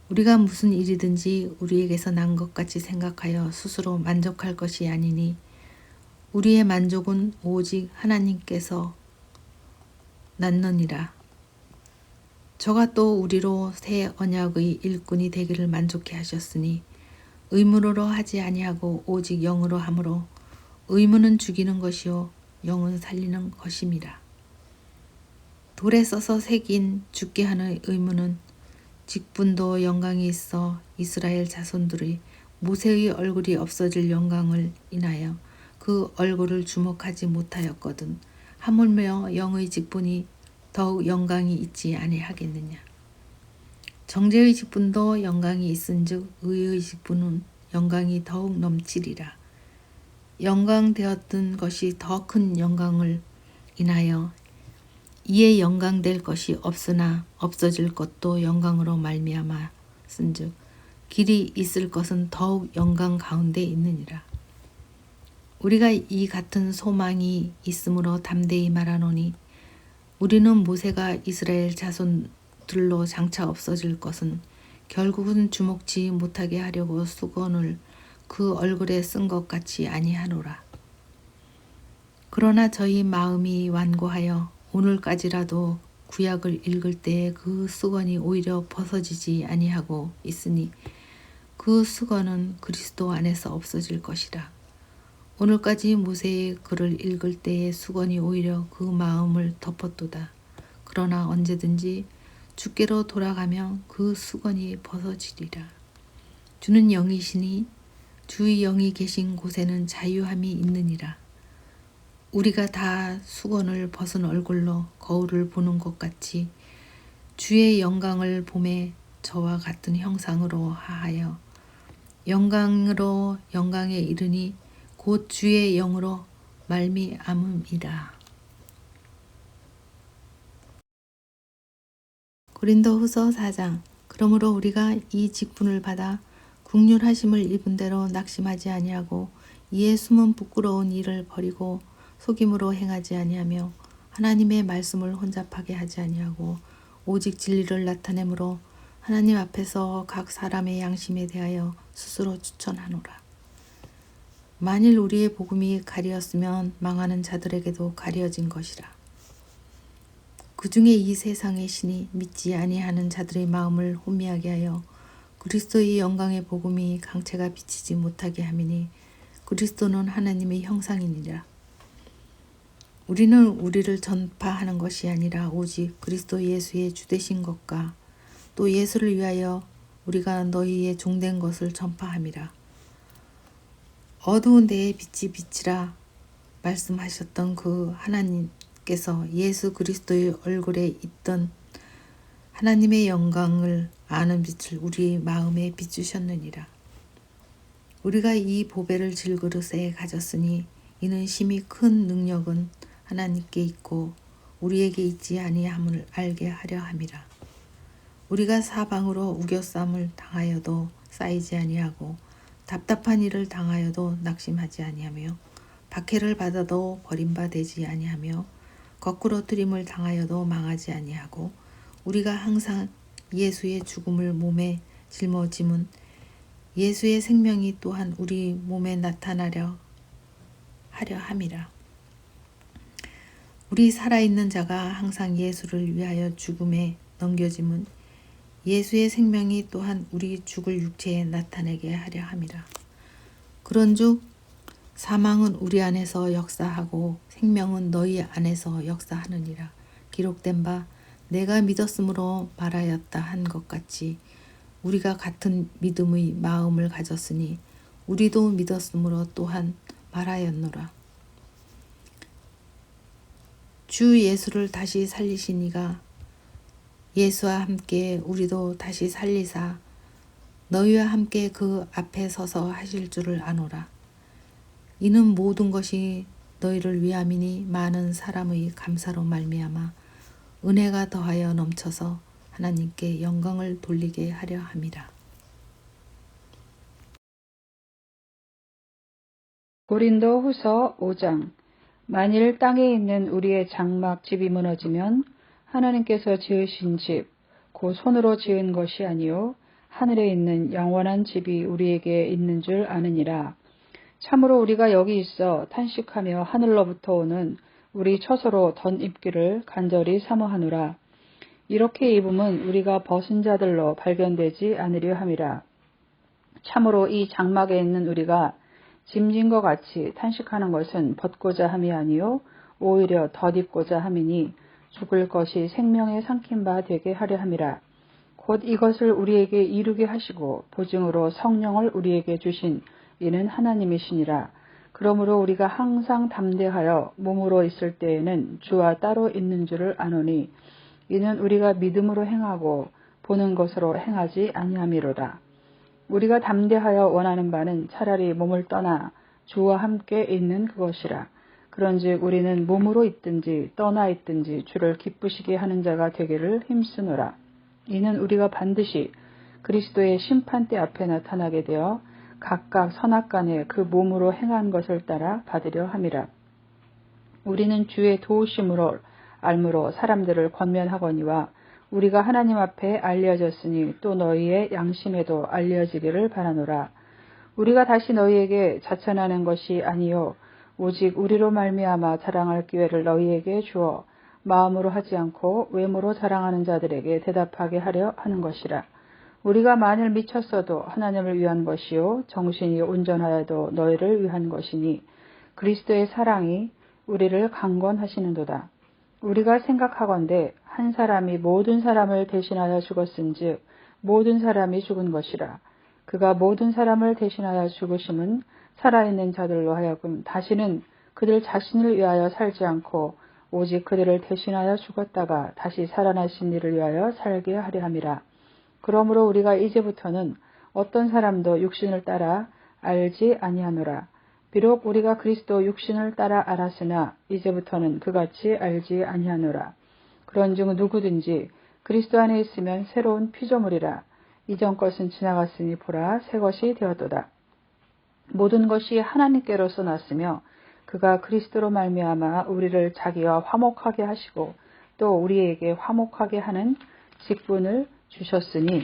우리가 무슨 일이든지 우리에게서 난 것 같이 생각하여 스스로 만족할 것이 아니니 우리의 만족은 오직 하나님께서 낳느니라. 저가 또 우리로 새 언약의 일꾼이 되기를 만족해 하셨으니 의무로 하지 아니하고 오직 영으로 함으로 의무는 죽이는 것이요 영은 살리는 것임이라. 돌에 써서 새긴 죽게 하는 의무는 직분도 영광이 있어 이스라엘 자손들의 모세의 얼굴이 없어질 영광을 인하여 그 얼굴을 주목하지 못하였거든 하물며 영의 직분이 더욱 영광이 있지 아니하겠느냐. 정죄의 직분도 영광이 있은즉 의의 직분은 영광이 더욱 넘치리라. 영광되었던 것이 더 큰 영광을 인하여 이에 영광될 것이 없으나 없어질 것도 영광으로 말미암아 쓴즉 길이 있을 것은 더욱 영광 가운데 있느니라. 우리가 이 같은 소망이 있으므로 담대히 말하노니 우리는 모세가 이스라엘 자손들로 장차 없어질 것은 결국은 주목지 못하게 하려고 수건을 그 얼굴에 쓴 것 같이 아니하노라. 그러나 저희 마음이 완고하여 오늘까지라도 구약을 읽을 때에 그 수건이 오히려 벗어지지 아니하고 있으니 그 수건은 그리스도 안에서 없어질 것이라. 오늘까지 모세의 글을 읽을 때에 수건이 오히려 그 마음을 덮었도다. 그러나 언제든지 주께로 돌아가면 그 수건이 벗어지리라. 주는 영이시니 주의 영이 계신 곳에는 자유함이 있느니라. 우리가 다 수건을 벗은 얼굴로 거울을 보는 것 같이 주의 영광을 보매 저와 같은 형상으로 하하여 영광으로 영광에 이르니 곧 주의 영으로 말미암음이라. 고린도후서 4장. 그러므로 우리가 이 직분을 받아 국률하심을 입은 대로 낙심하지 아니하고 이에 숨은 부끄러운 일을 버리고 속임으로 행하지 아니하며 하나님의 말씀을 혼잡하게 하지 아니하고 오직 진리를 나타내므로 하나님 앞에서 각 사람의 양심에 대하여 스스로 추천하노라. 만일 우리의 복음이 가리었으면 망하는 자들에게도 가려진 것이라. 그 중에 이 세상의 신이 믿지 아니하는 자들의 마음을 혼미하게 하여 그리스도의 영광의 복음이 강체가 비치지 못하게 함이니 그리스도는 하나님의 형상이니라. 우리는 우리를 전파하는 것이 아니라 오직 그리스도 예수의 주되신 것과 또 예수를 위하여 우리가 너희의 종된 것을 전파함이라. 어두운 데에 빛이 비치라 말씀하셨던 그 하나님께서 예수 그리스도의 얼굴에 있던 하나님의 영광을 아는 빛을 우리 마음에 비추셨느니라. 우리가 이 보배를 질그릇에 가졌으니 이는 심히 큰 능력은 하나님께 있고 우리에게 있지 아니함을 알게 하려 함이라. 우리가 사방으로 우겨쌈을 당하여도 쌓이지 아니하고 답답한 일을 당하여도 낙심하지 아니하며 박해를 받아도 버림받지 아니하며 거꾸로 뜨림을 당하여도 망하지 아니하고 우리가 항상 예수의 죽음을 몸에 짊어짐은 예수의 생명이 또한 우리 몸에 나타나려 하려 함이라. 우리 살아있는 자가 항상 예수를 위하여 죽음에 넘겨짐은 예수의 생명이 또한 우리 죽을 육체에 나타내게 하려 함이라. 그런즉 사망은 우리 안에서 역사하고 생명은 너희 안에서 역사하느니라. 기록된 바 내가 믿었으므로 말하였다 한 것 같이 우리가 같은 믿음의 마음을 가졌으니 우리도 믿었으므로 또한 말하였노라. 주 예수를 다시 살리신 이가 예수와 함께 우리도 다시 살리사 너희와 함께 그 앞에 서서 하실 줄을 아노라. 이는 모든 것이 너희를 위함이니 많은 사람의 감사로 말미암아 은혜가 더하여 넘쳐서 하나님께 영광을 돌리게 하려 함이라. 고린도 후서 5장. 만일 땅에 있는 우리의 장막 집이 무너지면 하나님께서 지으신 집, 곧 손으로 지은 것이 아니요 하늘에 있는 영원한 집이 우리에게 있는 줄 아느니라. 참으로 우리가 여기 있어 탄식하며 하늘로부터 오는 우리 처소로 덧입기를 간절히 사모하노라. 이렇게 입음은 우리가 벗은 자들로 발견되지 않으려 함이라. 참으로 이 장막에 있는 우리가 짐진 것 같이 탄식하는 것은 벗고자 함이 아니요 오히려 덧입고자 함이니 죽을 것이 생명에 삼킨 바 되게 하려 함이라. 곧 이것을 우리에게 이루게 하시고 보증으로 성령을 우리에게 주신 이는 하나님이시니라. 그러므로 우리가 항상 담대하여 몸으로 있을 때에는 주와 따로 있는 줄을 아노니 이는 우리가 믿음으로 행하고 보는 것으로 행하지 아니함이로라. 우리가 담대하여 원하는 바는 차라리 몸을 떠나 주와 함께 있는 그것이라. 그런즉 우리는 몸으로 있든지 떠나 있든지 주를 기쁘시게 하는 자가 되기를 힘쓰노라. 이는 우리가 반드시 그리스도의 심판대 앞에 나타나게 되어 각각 선악간에 그 몸으로 행한 것을 따라 받으려 함이라. 우리는 주의 도우심으로 알므로 사람들을 권면하거니와 우리가 하나님 앞에 알려졌으니 또 너희의 양심에도 알려지기를 바라노라. 우리가 다시 너희에게 자천하는 것이 아니요 오직 우리로 말미암아 자랑할 기회를 너희에게 주어 마음으로 하지 않고 외모로 자랑하는 자들에게 대답하게 하려 하는 것이라. 우리가 만일 미쳤어도 하나님을 위한 것이요 정신이 온전하여도 너희를 위한 것이니 그리스도의 사랑이 우리를 강권하시는도다. 우리가 생각하건대 한 사람이 모든 사람을 대신하여 죽었은즉 모든 사람이 죽은 것이라. 그가 모든 사람을 대신하여 죽으심은 살아있는 자들로 하여금 다시는 그들 자신을 위하여 살지 않고 오직 그들을 대신하여 죽었다가 다시 살아나신 이를 위하여 살게 하려 함이라. 그러므로 우리가 이제부터는 어떤 사람도 육신을 따라 알지 아니하노라. 비록 우리가 그리스도 육신을 따라 알았으나 이제부터는 그같이 알지 아니하노라. 그런즉 누구든지 그리스도 안에 있으면 새로운 피조물이라. 이전 것은 지나갔으니 보라 새 것이 되었도다. 모든 것이 하나님께로서 났으며 그가 그리스도로 말미암아 우리를 자기와 화목하게 하시고 또 우리에게 화목하게 하는 직분을 주셨으니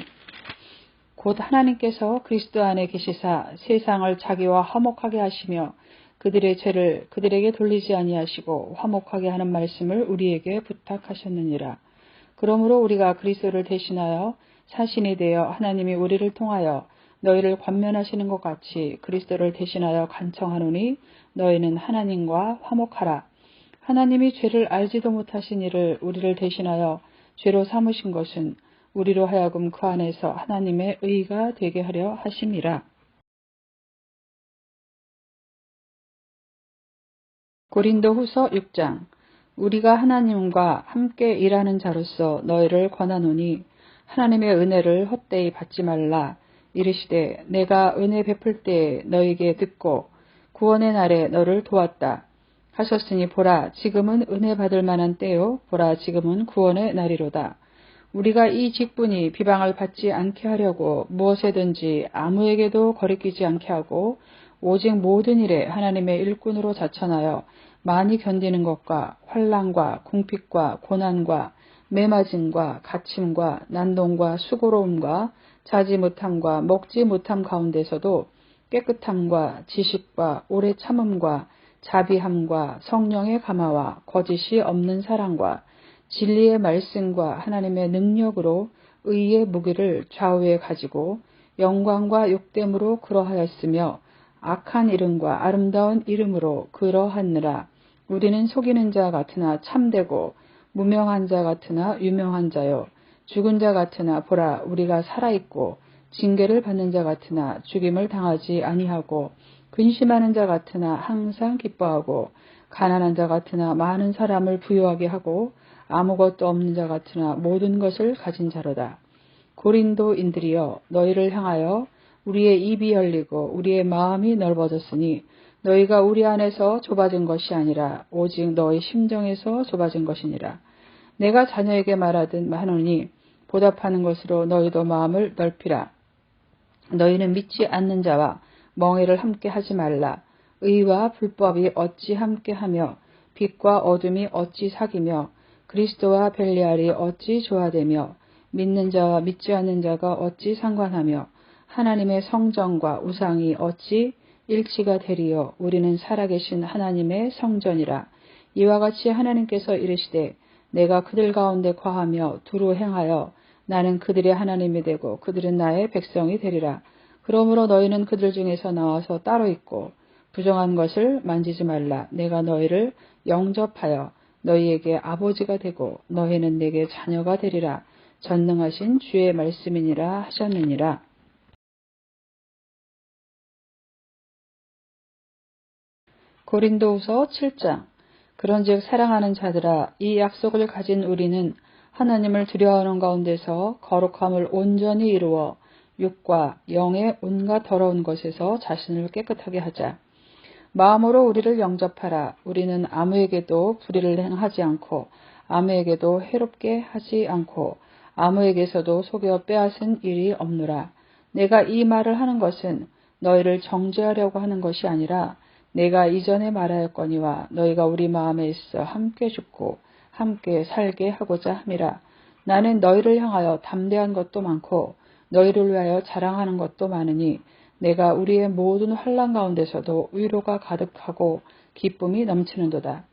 곧 하나님께서 그리스도 안에 계시사 세상을 자기와 화목하게 하시며 그들의 죄를 그들에게 돌리지 아니하시고 화목하게 하는 말씀을 우리에게 부탁하셨느니라. 그러므로 우리가 그리스도를 대신하여 사신이 되어 하나님이 우리를 통하여 너희를 권면하시는 것 같이 그리스도를 대신하여 간청하노니 너희는 하나님과 화목하라. 하나님이 죄를 알지도 못하신 이를 우리를 대신하여 죄로 삼으신 것은 우리로 하여금 그 안에서 하나님의 의가 되게 하려 하심이라. 고린도후서 6장. 우리가 하나님과 함께 일하는 자로서 너희를 권하노니 하나님의 은혜를 헛되이 받지 말라. 이르시되 내가 은혜 베풀 때에 너희에게 듣고 구원의 날에 너를 도왔다 하셨으니 보라 지금은 은혜 받을 만한 때요 보라 지금은 구원의 날이로다. 우리가 이 직분이 비방을 받지 않게 하려고 무엇에든지 아무에게도 거리끼지 않게 하고 오직 모든 일에 하나님의 일꾼으로 자천하여 많이 견디는 것과 환난과 궁핍과 고난과 매맞음과 갇힘과 난동과 수고로움과 자지 못함과 먹지 못함 가운데서도 깨끗함과 지식과 오래 참음과 자비함과 성령의 감화와 거짓이 없는 사랑과 진리의 말씀과 하나님의 능력으로 의의 무기를 좌우에 가지고 영광과 욕됨으로 그러하였으며 악한 이름과 아름다운 이름으로 그러하느라. 우리는 속이는 자 같으나 참되고 무명한 자 같으나 유명한 자요 죽은 자 같으나 보라 우리가 살아있고 징계를 받는 자 같으나 죽임을 당하지 아니하고 근심하는 자 같으나 항상 기뻐하고 가난한 자 같으나 많은 사람을 부유하게 하고 아무것도 없는 자 같으나 모든 것을 가진 자로다. 고린도인들이여 너희를 향하여 우리의 입이 열리고 우리의 마음이 넓어졌으니 너희가 우리 안에서 좁아진 것이 아니라 오직 너희 심정에서 좁아진 것이니라. 내가 자녀에게 말하노니 보답하는 것으로 너희도 마음을 넓히라. 너희는 믿지 않는 자와 멍에를 함께 하지 말라. 의와 불법이 어찌 함께하며 빛과 어둠이 어찌 사귀며 그리스도와 벨리알이 어찌 조화되며 믿는 자와 믿지 않는 자가 어찌 상관하며 하나님의 성전과 우상이 어찌 일치가 되리요. 우리는 살아계신 하나님의 성전이라. 이와 같이 하나님께서 이르시되 내가 그들 가운데 거하며 두루 행하여 나는 그들의 하나님이 되고 그들은 나의 백성이 되리라. 그러므로 너희는 그들 중에서 나와서 따로 있고 부정한 것을 만지지 말라. 내가 너희를 영접하여 너희에게 아버지가 되고 너희는 내게 자녀가 되리라. 전능하신 주의 말씀이니라 하셨느니라. 고린도후서 7장. 그런즉 사랑하는 자들아 이 약속을 가진 우리는 하나님을 두려워하는 가운데서 거룩함을 온전히 이루어 육과 영의 온갖 더러운 것에서 자신을 깨끗하게 하자. 마음으로 우리를 영접하라. 우리는 아무에게도 불의를 행하지 않고 아무에게도 해롭게 하지 않고 아무에게서도 속여 빼앗은 일이 없노라. 내가 이 말을 하는 것은 너희를 정죄하려고 하는 것이 아니라 내가 이전에 말하였거니와 너희가 우리 마음에 있어 함께 죽고 함께 살게 하고자 함이라. 나는 너희를 향하여 담대한 것도 많고 너희를 위하여 자랑하는 것도 많으니 내가 우리의 모든 환난 가운데서도 위로가 가득하고 기쁨이 넘치는도다.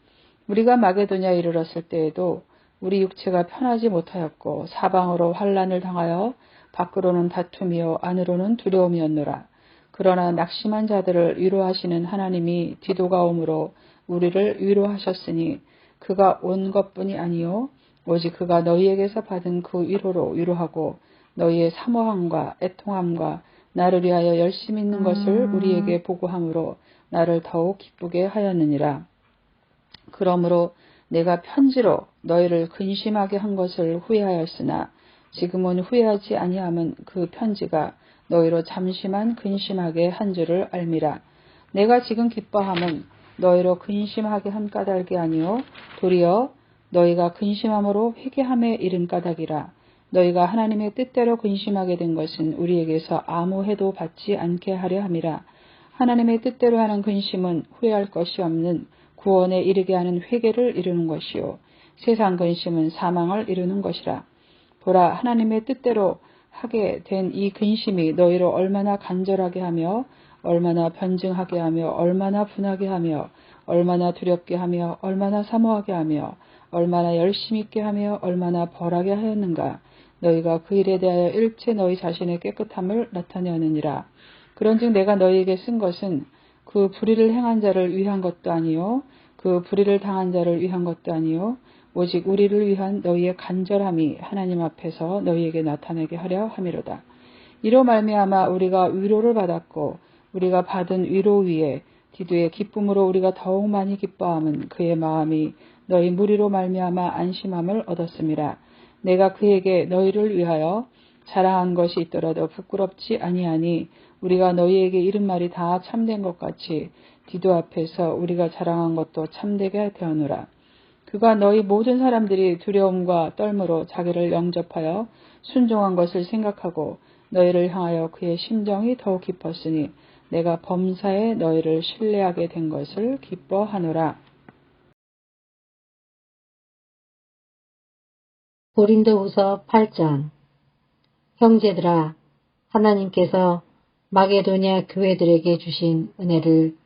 우리가 마게도냐에 이르렀을 때에도 우리 육체가 편하지 못하였고 사방으로 환난을 당하여 밖으로는 다툼이요 안으로는 두려움이었노라. 그러나 낙심한 자들을 위로하시는 하나님이 디도가 오므로 우리를 위로하셨으니 그가 온 것뿐이 아니요 오직 그가 너희에게서 받은 그 위로로 위로하고 너희의 사모함과 애통함과 나를 위하여 열심히 있는 것을 우리에게 보고함으로 나를 더욱 기쁘게 하였느니라. 그러므로 내가 편지로 너희를 근심하게 한 것을 후회하였으나 지금은 후회하지 아니함은 그 편지가 너희로 잠시만 근심하게 한 줄을 알미라. 내가 지금 기뻐함은 너희로 근심하게 한 까닭이 아니요 도리어 너희가 근심함으로 회개함에 이른 까닭이라. 너희가 하나님의 뜻대로 근심하게 된 것은 우리에게서 아무 해도 받지 않게 하려 함이라. 하나님의 뜻대로 하는 근심은 후회할 것이 없는 구원에 이르게 하는 회개를 이루는 것이요 세상 근심은 사망을 이루는 것이라. 보라 하나님의 뜻대로 하게 된 이 근심이 너희로 얼마나 간절하게 하며 얼마나 변증하게 하며 얼마나 분하게 하며 얼마나 두렵게 하며 얼마나 사모하게 하며 얼마나 열심 있게 하며 얼마나 벌하게 하였는가. 너희가 그 일에 대하여 일체 너희 자신의 깨끗함을 나타내느니라. 그런즉 내가 너희에게 쓴 것은 그 불의를 행한 자를 위한 것도 아니요 그 불의를 당한 자를 위한 것도 아니요 오직 우리를 위한 너희의 간절함이 하나님 앞에서 너희에게 나타내게 하려 함이로다. 이로 말미암아 우리가 위로를 받았고 우리가 받은 위로 위에 디도의 기쁨으로 우리가 더욱 많이 기뻐함은 그의 마음이 너희 무리로 말미암아 안심함을 얻었음이라. 내가 그에게 너희를 위하여 자랑한 것이 있더라도 부끄럽지 아니하니 우리가 너희에게 이른 말이 다 참된 것 같이 디도 앞에서 우리가 자랑한 것도 참되게 되었노라. 그가 너희 모든 사람들이 두려움과 떨므로 자기를 영접하여 순종한 것을 생각하고 너희를 향하여 그의 심정이 더욱 깊었으니 내가 범사에 너희를 신뢰하게 된 것을 기뻐하노라. 고린도후서 8장. 형제들아, 하나님께서 마게도냐 교회들에게 주신 은혜를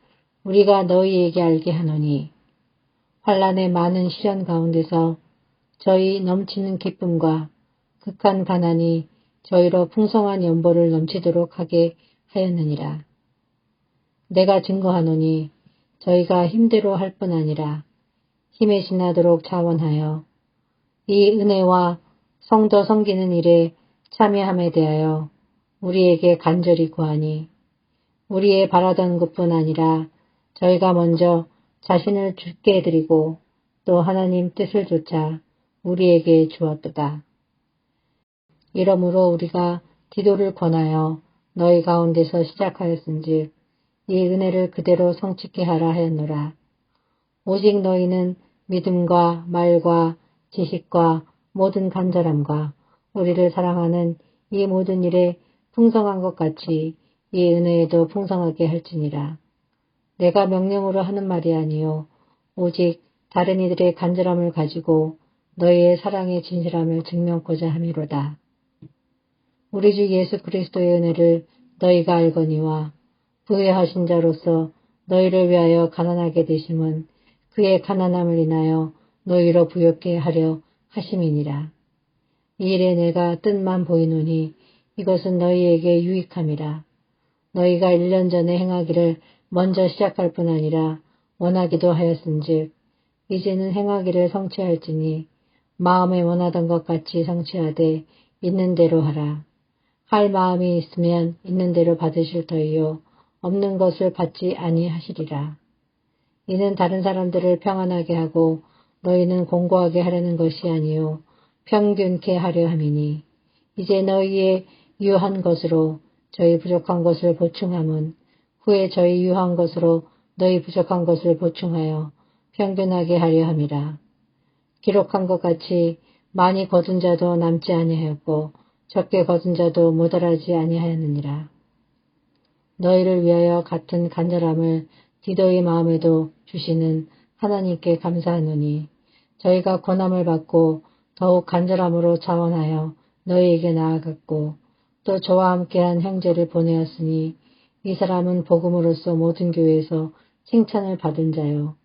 우리가 너희에게 알게 하노니 환난의 많은 시련 가운데서 저희 넘치는 기쁨과 극한 가난이 저희로 풍성한 연보를 넘치도록 하게 하였느니라. 내가 증거하노니 저희가 힘대로 할 뿐 아니라 힘에 지나도록 자원하여 이 은혜와 성도 섬기는 일에 참여함에 대하여 우리에게 간절히 구하니 우리의 바라던 것뿐 아니라 저희가 먼저 자신을 주께 드리고 또 하나님 뜻을 조차 우리에게 주었도다. 이러므로 우리가 디도를 권하여 너희 가운데서 시작하였은즉 이 은혜를 그대로 성취케 하라 하였노라. 오직 너희는 믿음과 말과 지식과 모든 간절함과 우리를 사랑하는 이 모든 일에 풍성한 것 같이 이 은혜에도 풍성하게 할지니라. 내가 명령으로 하는 말이 아니요 오직 다른 이들의 간절함을 가지고 너희의 사랑의 진실함을 증명코자 함이로다. 우리 주 예수 그리스도의 은혜를 너희가 알거니와 부회하신 자로서 너희를 위하여 가난하게 되심은 그의 가난함을 인하여 너희로 부욕케 하려 하심이니라. 이 일에 내가 뜻만 보이노니 이것은 너희에게 유익함이라. 너희가 1년 전에 행하기를 먼저 시작할 뿐 아니라 원하기도 하였은즉 이제는 행하기를 성취할지니 마음에 원하던 것 같이 성취하되 있는 대로 하라. 할 마음이 있으면 있는 대로 받으실 터이요 없는 것을 받지 아니하시리라. 이는 다른 사람들을 평안하게 하고 너희는 공고하게 하려는 것이 아니요 평균케 하려 함이니 이제 너희의 유한 것으로 저희 부족한 것을 보충함은 후에 저희 유한 것으로 너희 부족한 것을 보충하여 평균하게 하려 함이라. 기록한 것 같이 많이 거둔 자도 남지 아니하였고 적게 거둔 자도 모자라지 아니하였느니라. 너희를 위하여 같은 간절함을 디도의 마음에도 주시는 하나님께 감사하노니 저희가 권함을 받고 더욱 간절함으로 자원하여 너희에게 나아갔고 또 저와 함께한 형제를 보내었으니 이 사람은 복음으로써 모든 교회에서 칭찬을 받은 자요.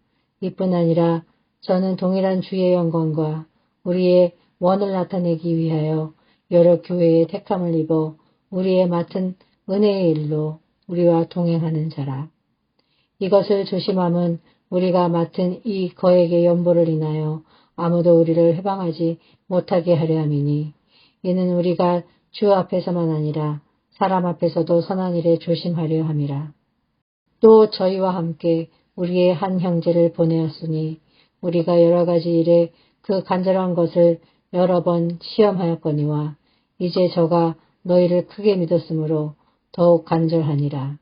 이뿐 아니라 저는 동일한 주의 영광과 우리의 원을 나타내기 위하여 여러 교회의 택함을 입어 우리의 맡은 은혜의 일로 우리와 동행하는 자라. 이것을 조심함은 우리가 맡은 이 거액의 연보를 인하여 아무도 우리를 해방하지 못하게 하려 함이니 이는 우리가 주 앞에서만 아니라 사람 앞에서도 선한 일에 조심하려 함이라. 또 저희와 함께 우리의 한 형제를 보내었으니 우리가 여러 가지 일에 그 간절한 것을 여러 번 시험하였거니와 이제 저가 너희를 크게 믿었으므로 더욱 간절하니라.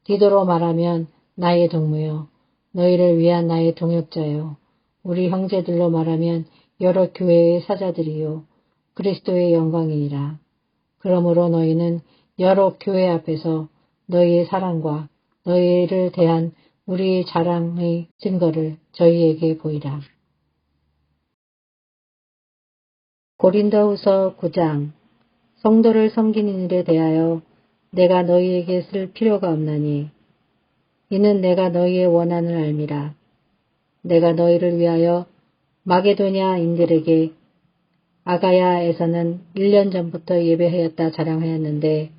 디도로 말하면 나의 동무요 너희를 위한 나의 동역자요 우리 형제들로 말하면 여러 교회의 사자들이요 그리스도의 영광이니라. 그러므로 너희는 여러 교회 앞에서 너희의 사랑과 너희를 대한 우리의 자랑의 증거를 저희에게 보이라. 고린도후서 9장. 성도를 섬기는 일에 대하여 내가 너희에게 쓸 필요가 없나니 이는 내가 너희의 원한을 알미라. 내가 너희를 위하여 마게도냐인들에게 아가야에서는 1년 전부터 예배하였다 자랑하였는데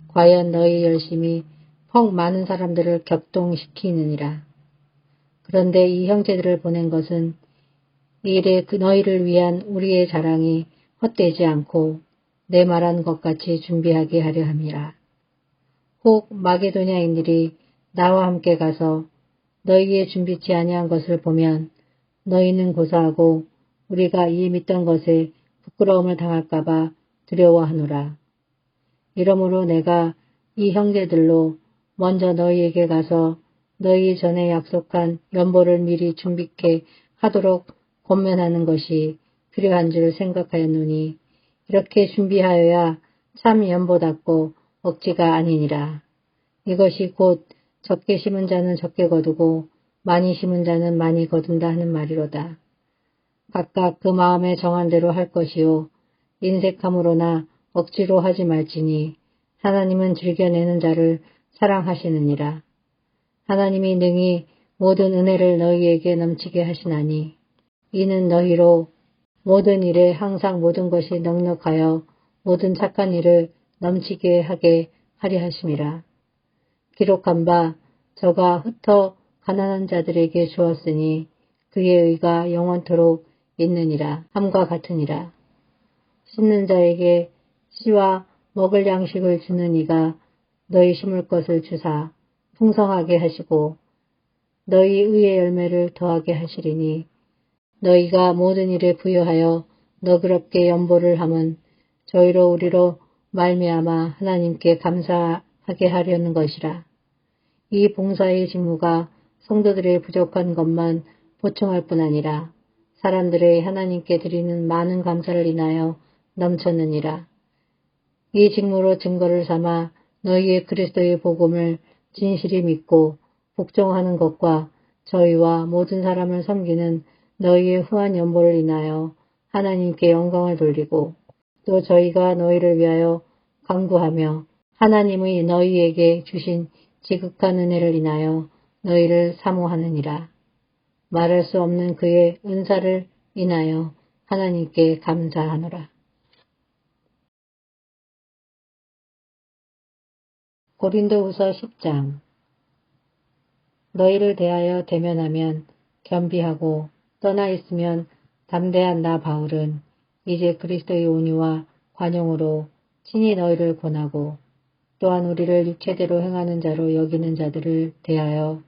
과연 너희 열심이 퍽 많은 사람들을 격동시키느니라. 그런데 이 형제들을 보낸 것은 이 일에 너희를 위한 우리의 자랑이 헛되지 않고 내 말한 것 같이 준비하게 하려 함이라. 혹 마게도냐인들이 나와 함께 가서 너희의 준비치 아니한 것을 보면 너희는 고사하고 우리가 이 믿던 것에 부끄러움을 당할까봐 두려워하노라. 이러므로 내가 이 형제들로 먼저 너희에게 가서 너희 전에 약속한 연보를 미리 준비케 하도록 권면하는 것이 필요한 줄 생각하였노니 이렇게 준비하여야 참 연보답고 억지가 아니니라. 이것이 곧 적게 심은 자는 적게 거두고 많이 심은 자는 많이 거둔다 하는 말이로다. 각각 그 마음에 정한 대로 할 것이요 인색함으로나 억지로 하지 말지니 하나님은 즐겨내는 자를 사랑하시느니라. 하나님이 능히 모든 은혜를 너희에게 넘치게 하시나니 이는 너희로 모든 일에 항상 모든 것이 넉넉하여 모든 착한 일을 넘치게 하게 하려 하심이라. 기록한 바 저가 흩어 가난한 자들에게 주었으니 그의 의가 영원토록 있느니라 함과 같으니라. 씻는 자에게 씨와 먹을 양식을 주는 이가 너희 심을 것을 주사 풍성하게 하시고 너희 의의 열매를 더하게 하시리니 너희가 모든 일에 부여하여 너그럽게 연보를 함은 저희로 우리로 말미암아 하나님께 감사하게 하려는 것이라. 이 봉사의 직무가 성도들의 부족한 것만 보충할 뿐 아니라 사람들의 하나님께 드리는 많은 감사를 인하여 넘쳤느니라. 이 직무로 증거를 삼아 너희의 그리스도의 복음을 진실히 믿고 복종하는 것과 저희와 모든 사람을 섬기는 너희의 후한 연보를 인하여 하나님께 영광을 돌리고 또 저희가 너희를 위하여 간구하며 하나님의 너희에게 주신 지극한 은혜를 인하여 너희를 사모하느니라. 말할 수 없는 그의 은사를 인하여 하나님께 감사하노라. 고린도후서 10장. 너희를 대하여 대면하면 겸비하고 떠나 있으면 담대한 나 바울은 이제 그리스도의 온유와 관용으로 친히 너희를 권하고 또한 우리를 육체대로 행하는 자로 여기는 자들을 대하여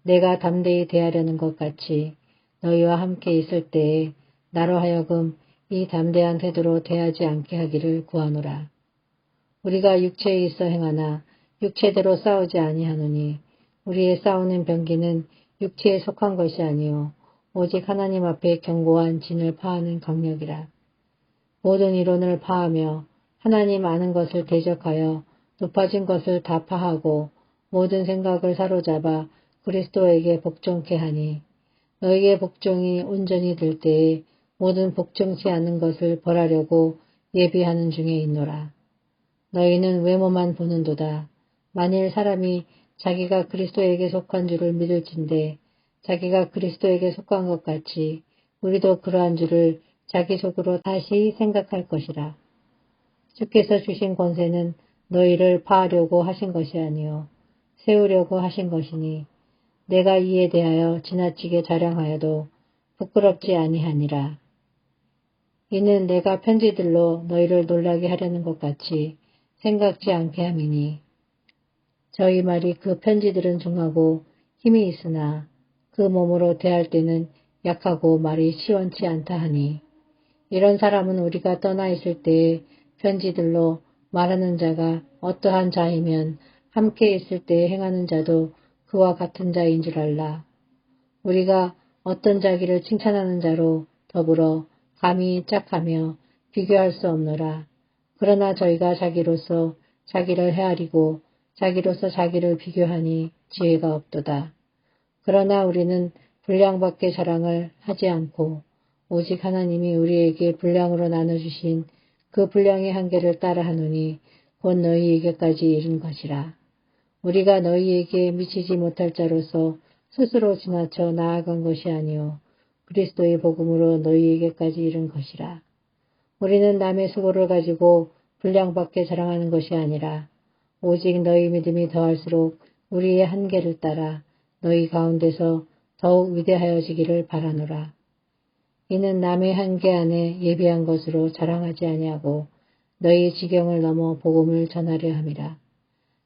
내가 담대히 대하려는 것 같이 너희와 함께 있을 때에 나로 하여금 이 담대한 태도로 대하지 않게 하기를 구하노라. 우리가 육체에 있어 행하나 육체대로 싸우지 아니하노니 우리의 싸우는 병기는 육체에 속한 것이 아니요 오직 하나님 앞에 견고한 진을 파하는 강력이라. 모든 이론을 파하며 하나님 아는 것을 대적하여 높아진 것을 다 파하고 모든 생각을 사로잡아 그리스도에게 복종케 하니 너희의 복종이 온전히 될 때에 모든 복종치 않는 것을 벌하려고 예비하는 중에 있노라. 너희는 외모만 보는도다. 만일 사람이 자기가 그리스도에게 속한 줄을 믿을진대 자기가 그리스도에게 속한 것 같이 우리도 그러한 줄을 자기 속으로 다시 생각할 것이라. 주께서 주신 권세는 너희를 파하려고 하신 것이 아니요 세우려고 하신 것이니 내가 이에 대하여 지나치게 자랑하여도 부끄럽지 아니하니라. 이는 내가 편지들로 너희를 놀라게 하려는 것 같이 생각지 않게 함이니 저희 말이 그 편지들은 중하고 힘이 있으나 그 몸으로 대할 때는 약하고 말이 시원치 않다 하니 이런 사람은 우리가 떠나 있을 때에 편지들로 말하는 자가 어떠한 자이면 함께 있을 때에 행하는 자도 그와 같은 자인 줄 알라. 우리가 어떤 자기를 칭찬하는 자로 더불어 감히 짝하며 비교할 수 없노라. 그러나 저희가 자기로서 자기를 헤아리고 자기로서 자기를 비교하니 지혜가 없도다. 그러나 우리는 분량밖에 자랑을 하지 않고 오직 하나님이 우리에게 분량으로 나눠주신 그 분량의 한계를 따라하노니 곧 너희에게까지 이른 것이라. 우리가 너희에게 미치지 못할 자로서 스스로 지나쳐 나아간 것이 아니요 그리스도의 복음으로 너희에게까지 이른 것이라. 우리는 남의 수고를 가지고 분량밖에 자랑하는 것이 아니라 오직 너희 믿음이 더할수록 우리의 한계를 따라 너희 가운데서 더욱 위대하여지기를 바라노라. 이는 남의 한계 안에 예비한 것으로 자랑하지 아니하고 너희 지경을 넘어 복음을 전하려 함이라.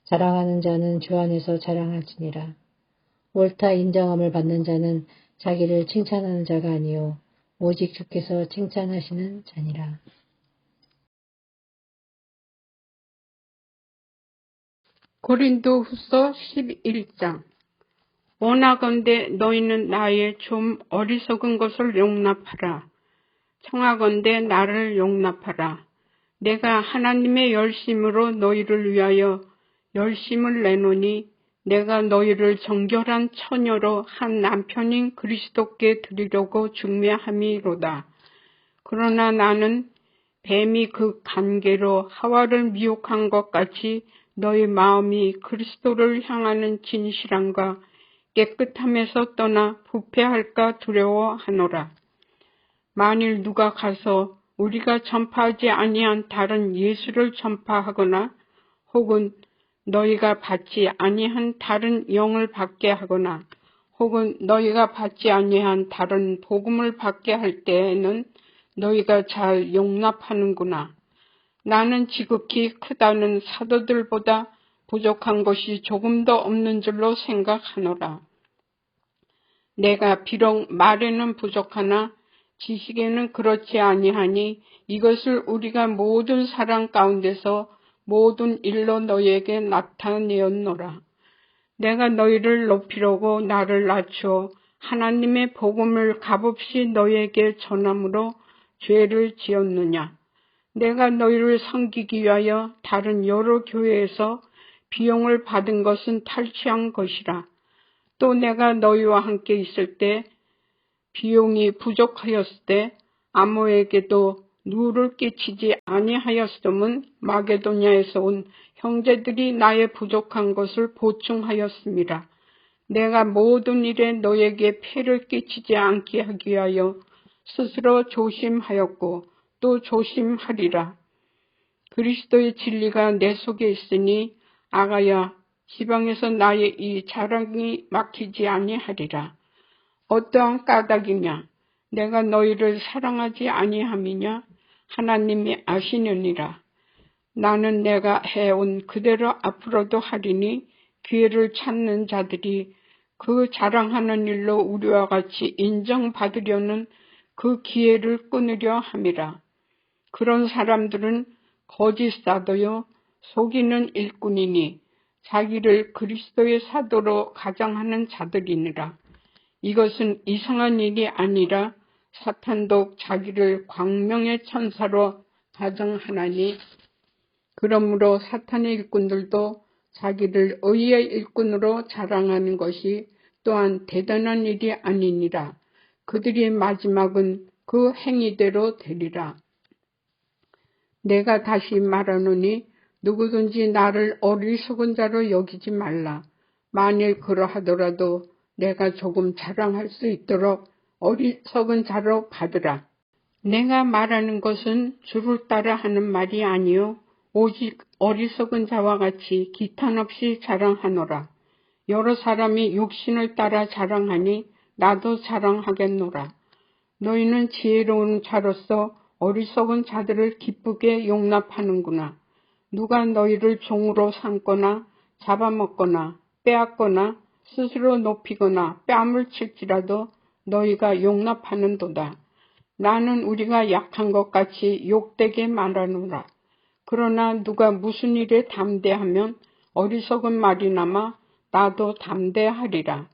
자랑하는 자는 주 안에서 자랑할지니라. 옳다 인정함을 받는 자는 자기를 칭찬하는 자가 아니요 오직 주께서 칭찬하시는 자니라. 고린도후서 11장. 원하건대 너희는 나의 좀 어리석은 것을 용납하라. 청하건대 나를 용납하라. 내가 하나님의 열심으로 너희를 위하여 열심을 내노니 내가 너희를 정결한 처녀로 한 남편인 그리스도께 드리려고 중매함이로다. 그러나 나는 뱀이 그 관계로 하와를 미혹한 것 같이 너희 마음이 그리스도를 향하는 진실함과 깨끗함에서 떠나 부패할까 두려워하노라. 만일 누가 가서 우리가 전파하지 아니한 다른 예수를 전파하거나 혹은 너희가 받지 아니한 다른 영을 받게 하거나 혹은 너희가 받지 아니한 다른 복음을 받게 할 때에는 너희가 잘 용납하는구나. 나는 지극히 크다는 사도들보다 부족한 것이 조금도 없는 줄로 생각하노라. 내가 비록 말에는 부족하나 지식에는 그렇지 아니하니 이것을 우리가 모든 사람 가운데서 모든 일로 너희에게 나타내었노라. 내가 너희를 높이려고 나를 낮추어 하나님의 복음을 값없이 너희에게 전함으로 죄를 지었느냐. 내가 너희를 섬기기 위하여 다른 여러 교회에서 비용을 받은 것은 탈취한 것이라. 또 내가 너희와 함께 있을 때 비용이 부족하였을 때 아무에게도 누를 끼치지 아니하였음은 마게도냐에서 온 형제들이 나의 부족한 것을 보충하였습니다. 내가 모든 일에 너에게 폐를 끼치지 않게 하기 위하여 스스로 조심하였고 또 조심하리라. 그리스도의 진리가 내 속에 있으니 아가야 지방에서 나의 이 자랑이 막히지 아니하리라. 어떠한 까닭이냐? 내가 너희를 사랑하지 아니함이냐? 하나님이 아시느니라. 나는 내가 해온 그대로 앞으로도 하리니 기회를 찾는 자들이 그 자랑하는 일로 우리와 같이 인정받으려는 그 기회를 끊으려 함이라. 그런 사람들은 거짓 사도요 속이는 일꾼이니 자기를 그리스도의 사도로 가장하는 자들이니라. 이것은 이상한 일이 아니라 사탄도 자기를 광명의 천사로 가정하나니 그러므로 사탄의 일꾼들도 자기를 의의 일꾼으로 자랑하는 것이 또한 대단한 일이 아니니라. 그들의 마지막은 그 행위대로 되리라. 내가 다시 말하노니 누구든지 나를 어리석은 자로 여기지 말라. 만일 그러하더라도 내가 조금 자랑할 수 있도록 어리석은 자로 받으라. 내가 말하는 것은 주를 따라 하는 말이 아니요 오직 어리석은 자와 같이 기탄 없이 자랑하노라. 여러 사람이 육신을 따라 자랑하니 나도 자랑하겠노라. 너희는 지혜로운 자로서 어리석은 자들을 기쁘게 용납하는구나. 누가 너희를 종으로 삼거나 잡아먹거나 빼앗거나 스스로 높이거나 뺨을 칠지라도 너희가 용납하는도다. 나는 우리가 약한 것 같이 욕되게 말하노라. 그러나 누가 무슨 일에 담대하면 어리석은 말이나마 나도 담대하리라.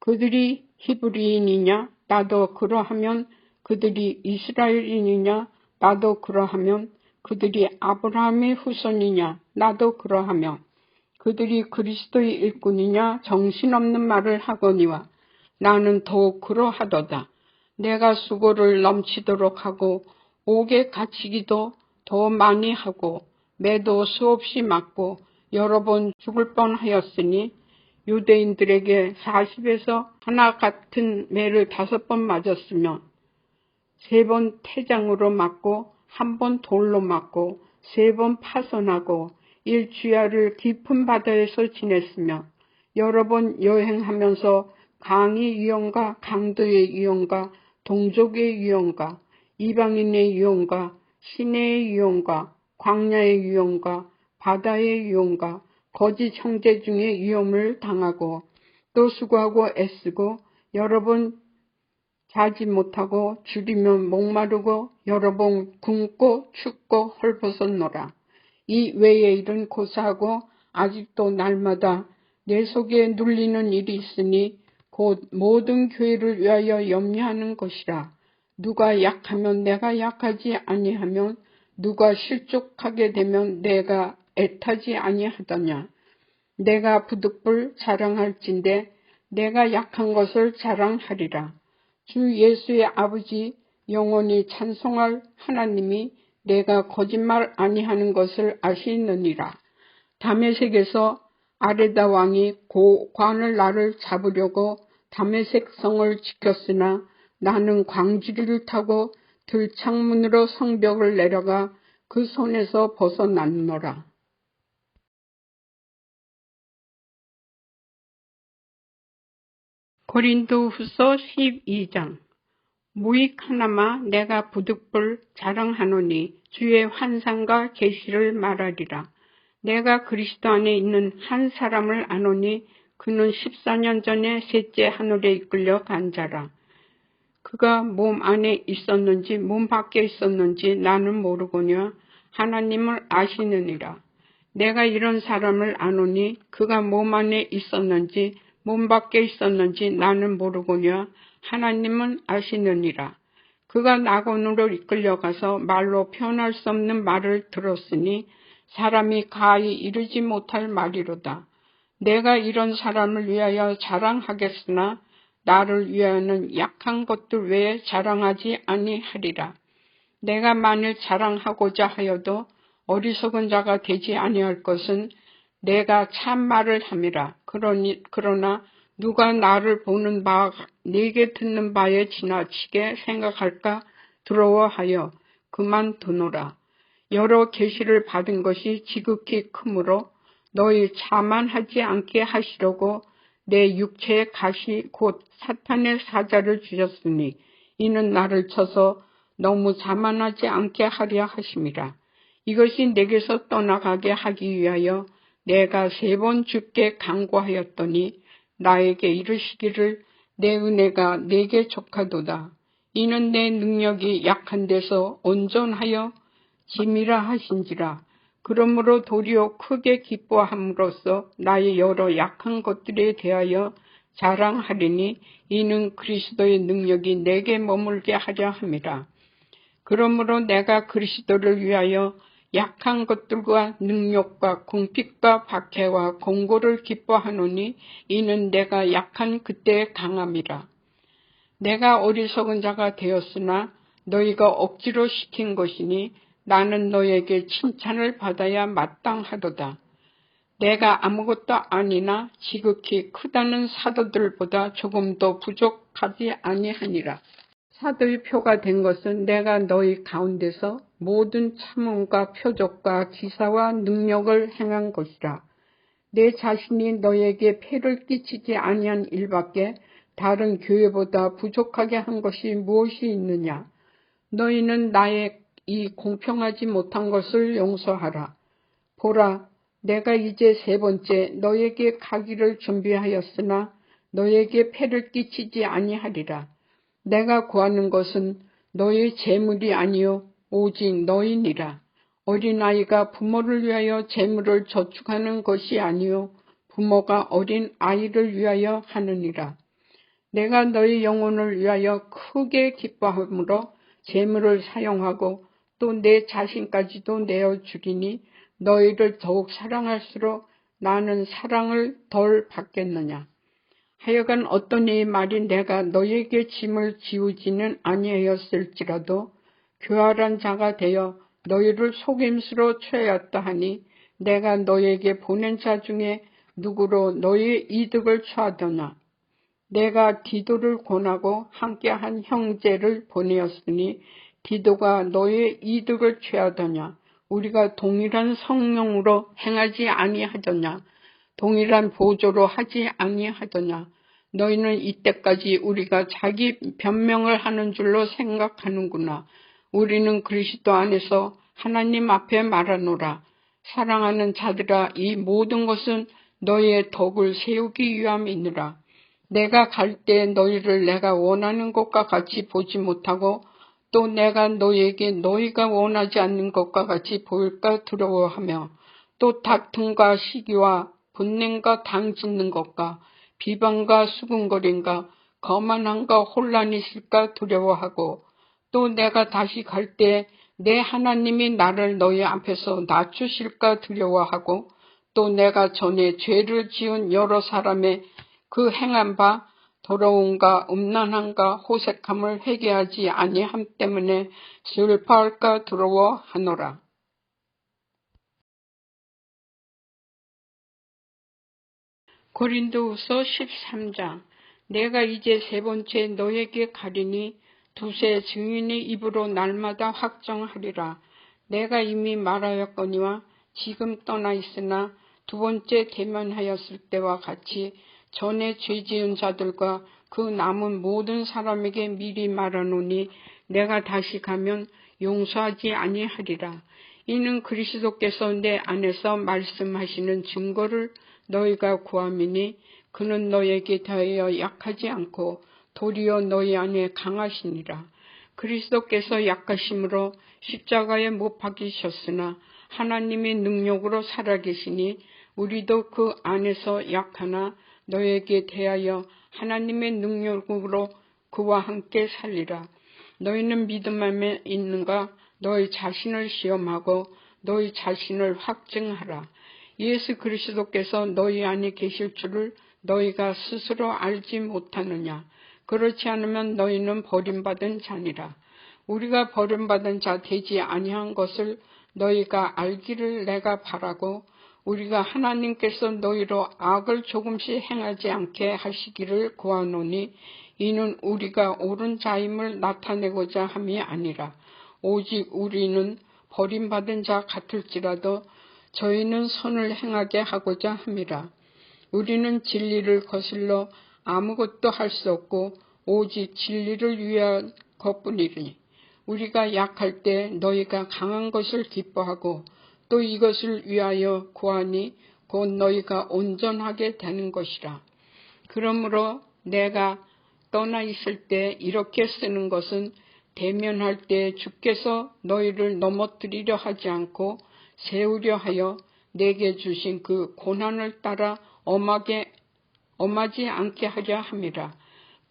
그들이 히브리인이냐 나도 그러하면 그들이 이스라엘인이냐 나도 그러하면 그들이 아브라함의 후손이냐 나도 그러하면 그들이 그리스도의 일꾼이냐 정신없는 말을 하거니와 나는 더욱 그러하도다. 내가 수고를 넘치도록 하고 옥에 갇히기도 더 많이 하고 매도 수없이 맞고 여러 번 죽을 뻔하였으니 유대인들에게 40에서 하나 같은 매를 5번 맞았으며 3번 태장으로 맞고 1번 돌로 맞고 3번 파손하고 일주야를 깊은 바다에서 지냈으며 여러 번 여행하면서 강의 유형과 강도의 유형과 동족의 유형과 이방인의 유형과 시내의 유형과 광야의 유형과 바다의 유형과 거짓 형제 중에 위험을 당하고 또 수고하고 애쓰고 여러 번 자지 못하고 줄이면 목마르고 여러 번 굶고 춥고 헐벗었노라. 이 외의 일은 고사하고 아직도 날마다 내 속에 눌리는 일이 있으니 곧 모든 교회를 위하여 염려하는 것이라. 누가 약하면 내가 약하지 아니하면 누가 실족하게 되면 내가 애타지 아니하더냐. 내가 부득불 자랑할진대 내가 약한 것을 자랑하리라. 주 예수의 아버지 영원히 찬송할 하나님이 내가 거짓말 아니하는 것을 아시느니라. 다메섹에서 아레다 왕이 고관을 나를 잡으려고 다메섹 성을 지켰으나 나는 광주리를 타고 들창문으로 성벽을 내려가 그 손에서 벗어났노라. 고린도후서 12장. 무익 하나마 내가 부득불 자랑하노니 주의 환상과 계시를 말하리라. 내가 그리스도 안에 있는 한 사람을 아노니 그는 14년 전에 셋째 하늘에 이끌려 간 자라. 그가 몸 안에 있었는지 몸 밖에 있었는지 나는 모르거냐. 하나님을 아시느니라. 내가 이런 사람을 아노니 그가 몸 안에 있었는지 몸 밖에 있었는지 나는 모르거냐. 하나님은 아시느니라. 그가 낙원으로 이끌려가서 말로 표현할 수 없는 말을 들었으니 사람이 가히 이르지 못할 말이로다. 내가 이런 사람을 위하여 자랑하겠으나 나를 위하여는 약한 것들 외에 자랑하지 아니하리라. 내가 만일 자랑하고자 하여도 어리석은 자가 되지 아니할 것은 내가 참말을 함이라. 그러나 누가 나를 보는 바 내게 듣는 바에 지나치게 생각할까 두려워하여 그만두노라. 여러 계시를 받은 것이 지극히 크므로 너희 자만하지 않게 하시려고 내 육체의 가시 곧 사탄의 사자를 주셨으니 이는 나를 쳐서 너무 자만하지 않게 하려 하심이라. 이것이 내게서 떠나가게 하기 위하여 내가 3번 주께 간구하였더니 나에게 이르시기를 내 은혜가 내게 족하도다. 이는 내 능력이 약한 데서 온전하여 짐이라 하신지라. 그러므로 도리어 크게 기뻐함으로써 나의 여러 약한 것들에 대하여 자랑하리니 이는 그리스도의 능력이 내게 머물게 하려 함이라. 그러므로 내가 그리스도를 위하여 약한 것들과 능력과 궁핍과 박해와 공고를 기뻐하노니 이는 내가 약한 그때의 강함이라. 내가 어리석은 자가 되었으나 너희가 억지로 시킨 것이니 나는 너희에게 칭찬을 받아야 마땅하도다. 내가 아무것도 아니나 지극히 크다는 사도들보다 조금 더 부족하지 아니하니라. 사도의 표가 된 것은 내가 너희 가운데서 모든 참음과 표적과 기사와 능력을 행한 것이라. 내 자신이 너희에게 폐를 끼치지 아니한 일밖에 다른 교회보다 부족하게 한 것이 무엇이 있느냐. 너희는 나의 이 공평하지 못한 것을 용서하라. 보라, 내가 이제 3번째 너희에게 가기를 준비하였으나 너희에게 폐를 끼치지 아니하리라. 내가 구하는 것은 너희 재물이 아니요 오직 너희니라. 어린아이가 부모를 위하여 재물을 저축하는 것이 아니요 부모가 어린 아이를 위하여 하느니라. 내가 너희 영혼을 위하여 크게 기뻐함으로 재물을 사용하고 또 내 자신까지도 내어주리니 너희를 더욱 사랑할수록 나는 사랑을 덜 받겠느냐. 하여간 어떤 이의 말이 내가 너희에게 짐을 지우지는 아니하였을지라도 교활한 자가 되어 너희를 속임수로 취하였다 하니 내가 너희에게 보낸 자 중에 누구로 너희의 이득을 취하더냐. 내가 디도를 권하고 함께한 형제를 보내었으니 디도가 너희의 이득을 취하더냐. 우리가 동일한 성령으로 행하지 아니하더냐. 동일한 보조로 하지 아니하더냐. 너희는 이때까지 우리가 자기 변명을 하는 줄로 생각하는구나. 우리는 그리스도 안에서 하나님 앞에 말하노라. 사랑하는 자들아, 이 모든 것은 너희의 덕을 세우기 위함이니라. 내가 갈 때 너희를 내가 원하는 것과 같이 보지 못하고 또 내가 너희에게 너희가 원하지 않는 것과 같이 보일까 두려워하며 또 다툼과 시기와 분냉과 당짓는 것과 비방과 수군거림과 거만함과 혼란이 있을까 두려워하고 또 내가 다시 갈 때 내 하나님이 나를 너희 앞에서 낮추실까 두려워하고 또 내가 전에 죄를 지은 여러 사람의 그 행한 바 더러움과 음란함과 호색함을 회개하지 아니함 때문에 슬퍼할까 두려워하노라. 고린도후서 13장. 내가 이제 세 번째 너에게 가리니 두세 증인의 입으로 날마다 확정하리라. 내가 이미 말하였거니와 지금 떠나 있으나 두 번째 대면하였을 때와 같이 전에 죄 지은 자들과 그 남은 모든 사람에게 미리 말하노니 내가 다시 가면 용서하지 아니하리라. 이는 그리스도께서 내 안에서 말씀하시는 증거를 너희가 구함이니 그는 너희에게 대하여 약하지 않고 도리어 너희 안에 강하시니라. 그리스도께서 약하심으로 십자가에 못 박히셨으나 하나님의 능력으로 살아계시니 우리도 그 안에서 약하나 너희에게 대하여 하나님의 능력으로 그와 함께 살리라. 너희는 믿음 안에 있는가? 너희 자신을 시험하고 너희 자신을 확증하라. 예수 그리스도께서 너희 안에 계실 줄을 너희가 스스로 알지 못하느냐? 그렇지 않으면 너희는 버림받은 자니라. 우리가 버림받은 자 되지 아니한 것을 너희가 알기를 내가 바라고 우리가 하나님께서 너희로 악을 조금씩 행하지 않게 하시기를 구하노니 이는 우리가 옳은 자임을 나타내고자 함이 아니라 오직 우리는 버림받은 자 같을지라도 저희는 선을 행하게 하고자 함이라. 우리는 진리를 거슬러 아무것도 할 수 없고 오직 진리를 위한 것뿐이니 우리가 약할 때 너희가 강한 것을 기뻐하고 또 이것을 위하여 구하니 곧 너희가 온전하게 되는 것이라. 그러므로 내가 떠나 있을 때 이렇게 쓰는 것은 대면할 때 주께서 너희를 넘어뜨리려 하지 않고 세우려 하여 내게 주신 그 고난을 따라 엄하지 않게 하려 함이라.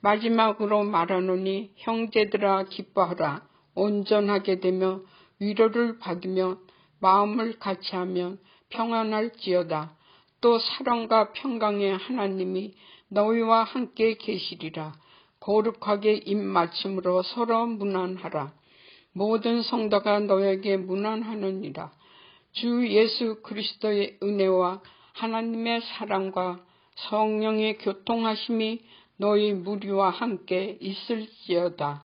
마지막으로 말하노니 형제들아 기뻐하라. 온전하게 되며 위로를 받으며 마음을 같이하면 평안할지어다. 또 사랑과 평강의 하나님이 너희와 함께 계시리라. 거룩하게 입맞춤으로 서로 문안하라. 모든 성도가 너에게 문안하느니라. 주 예수 그리스도의 은혜와 하나님의 사랑과 성령의 교통하심이 너희 무리와 함께 있을지어다.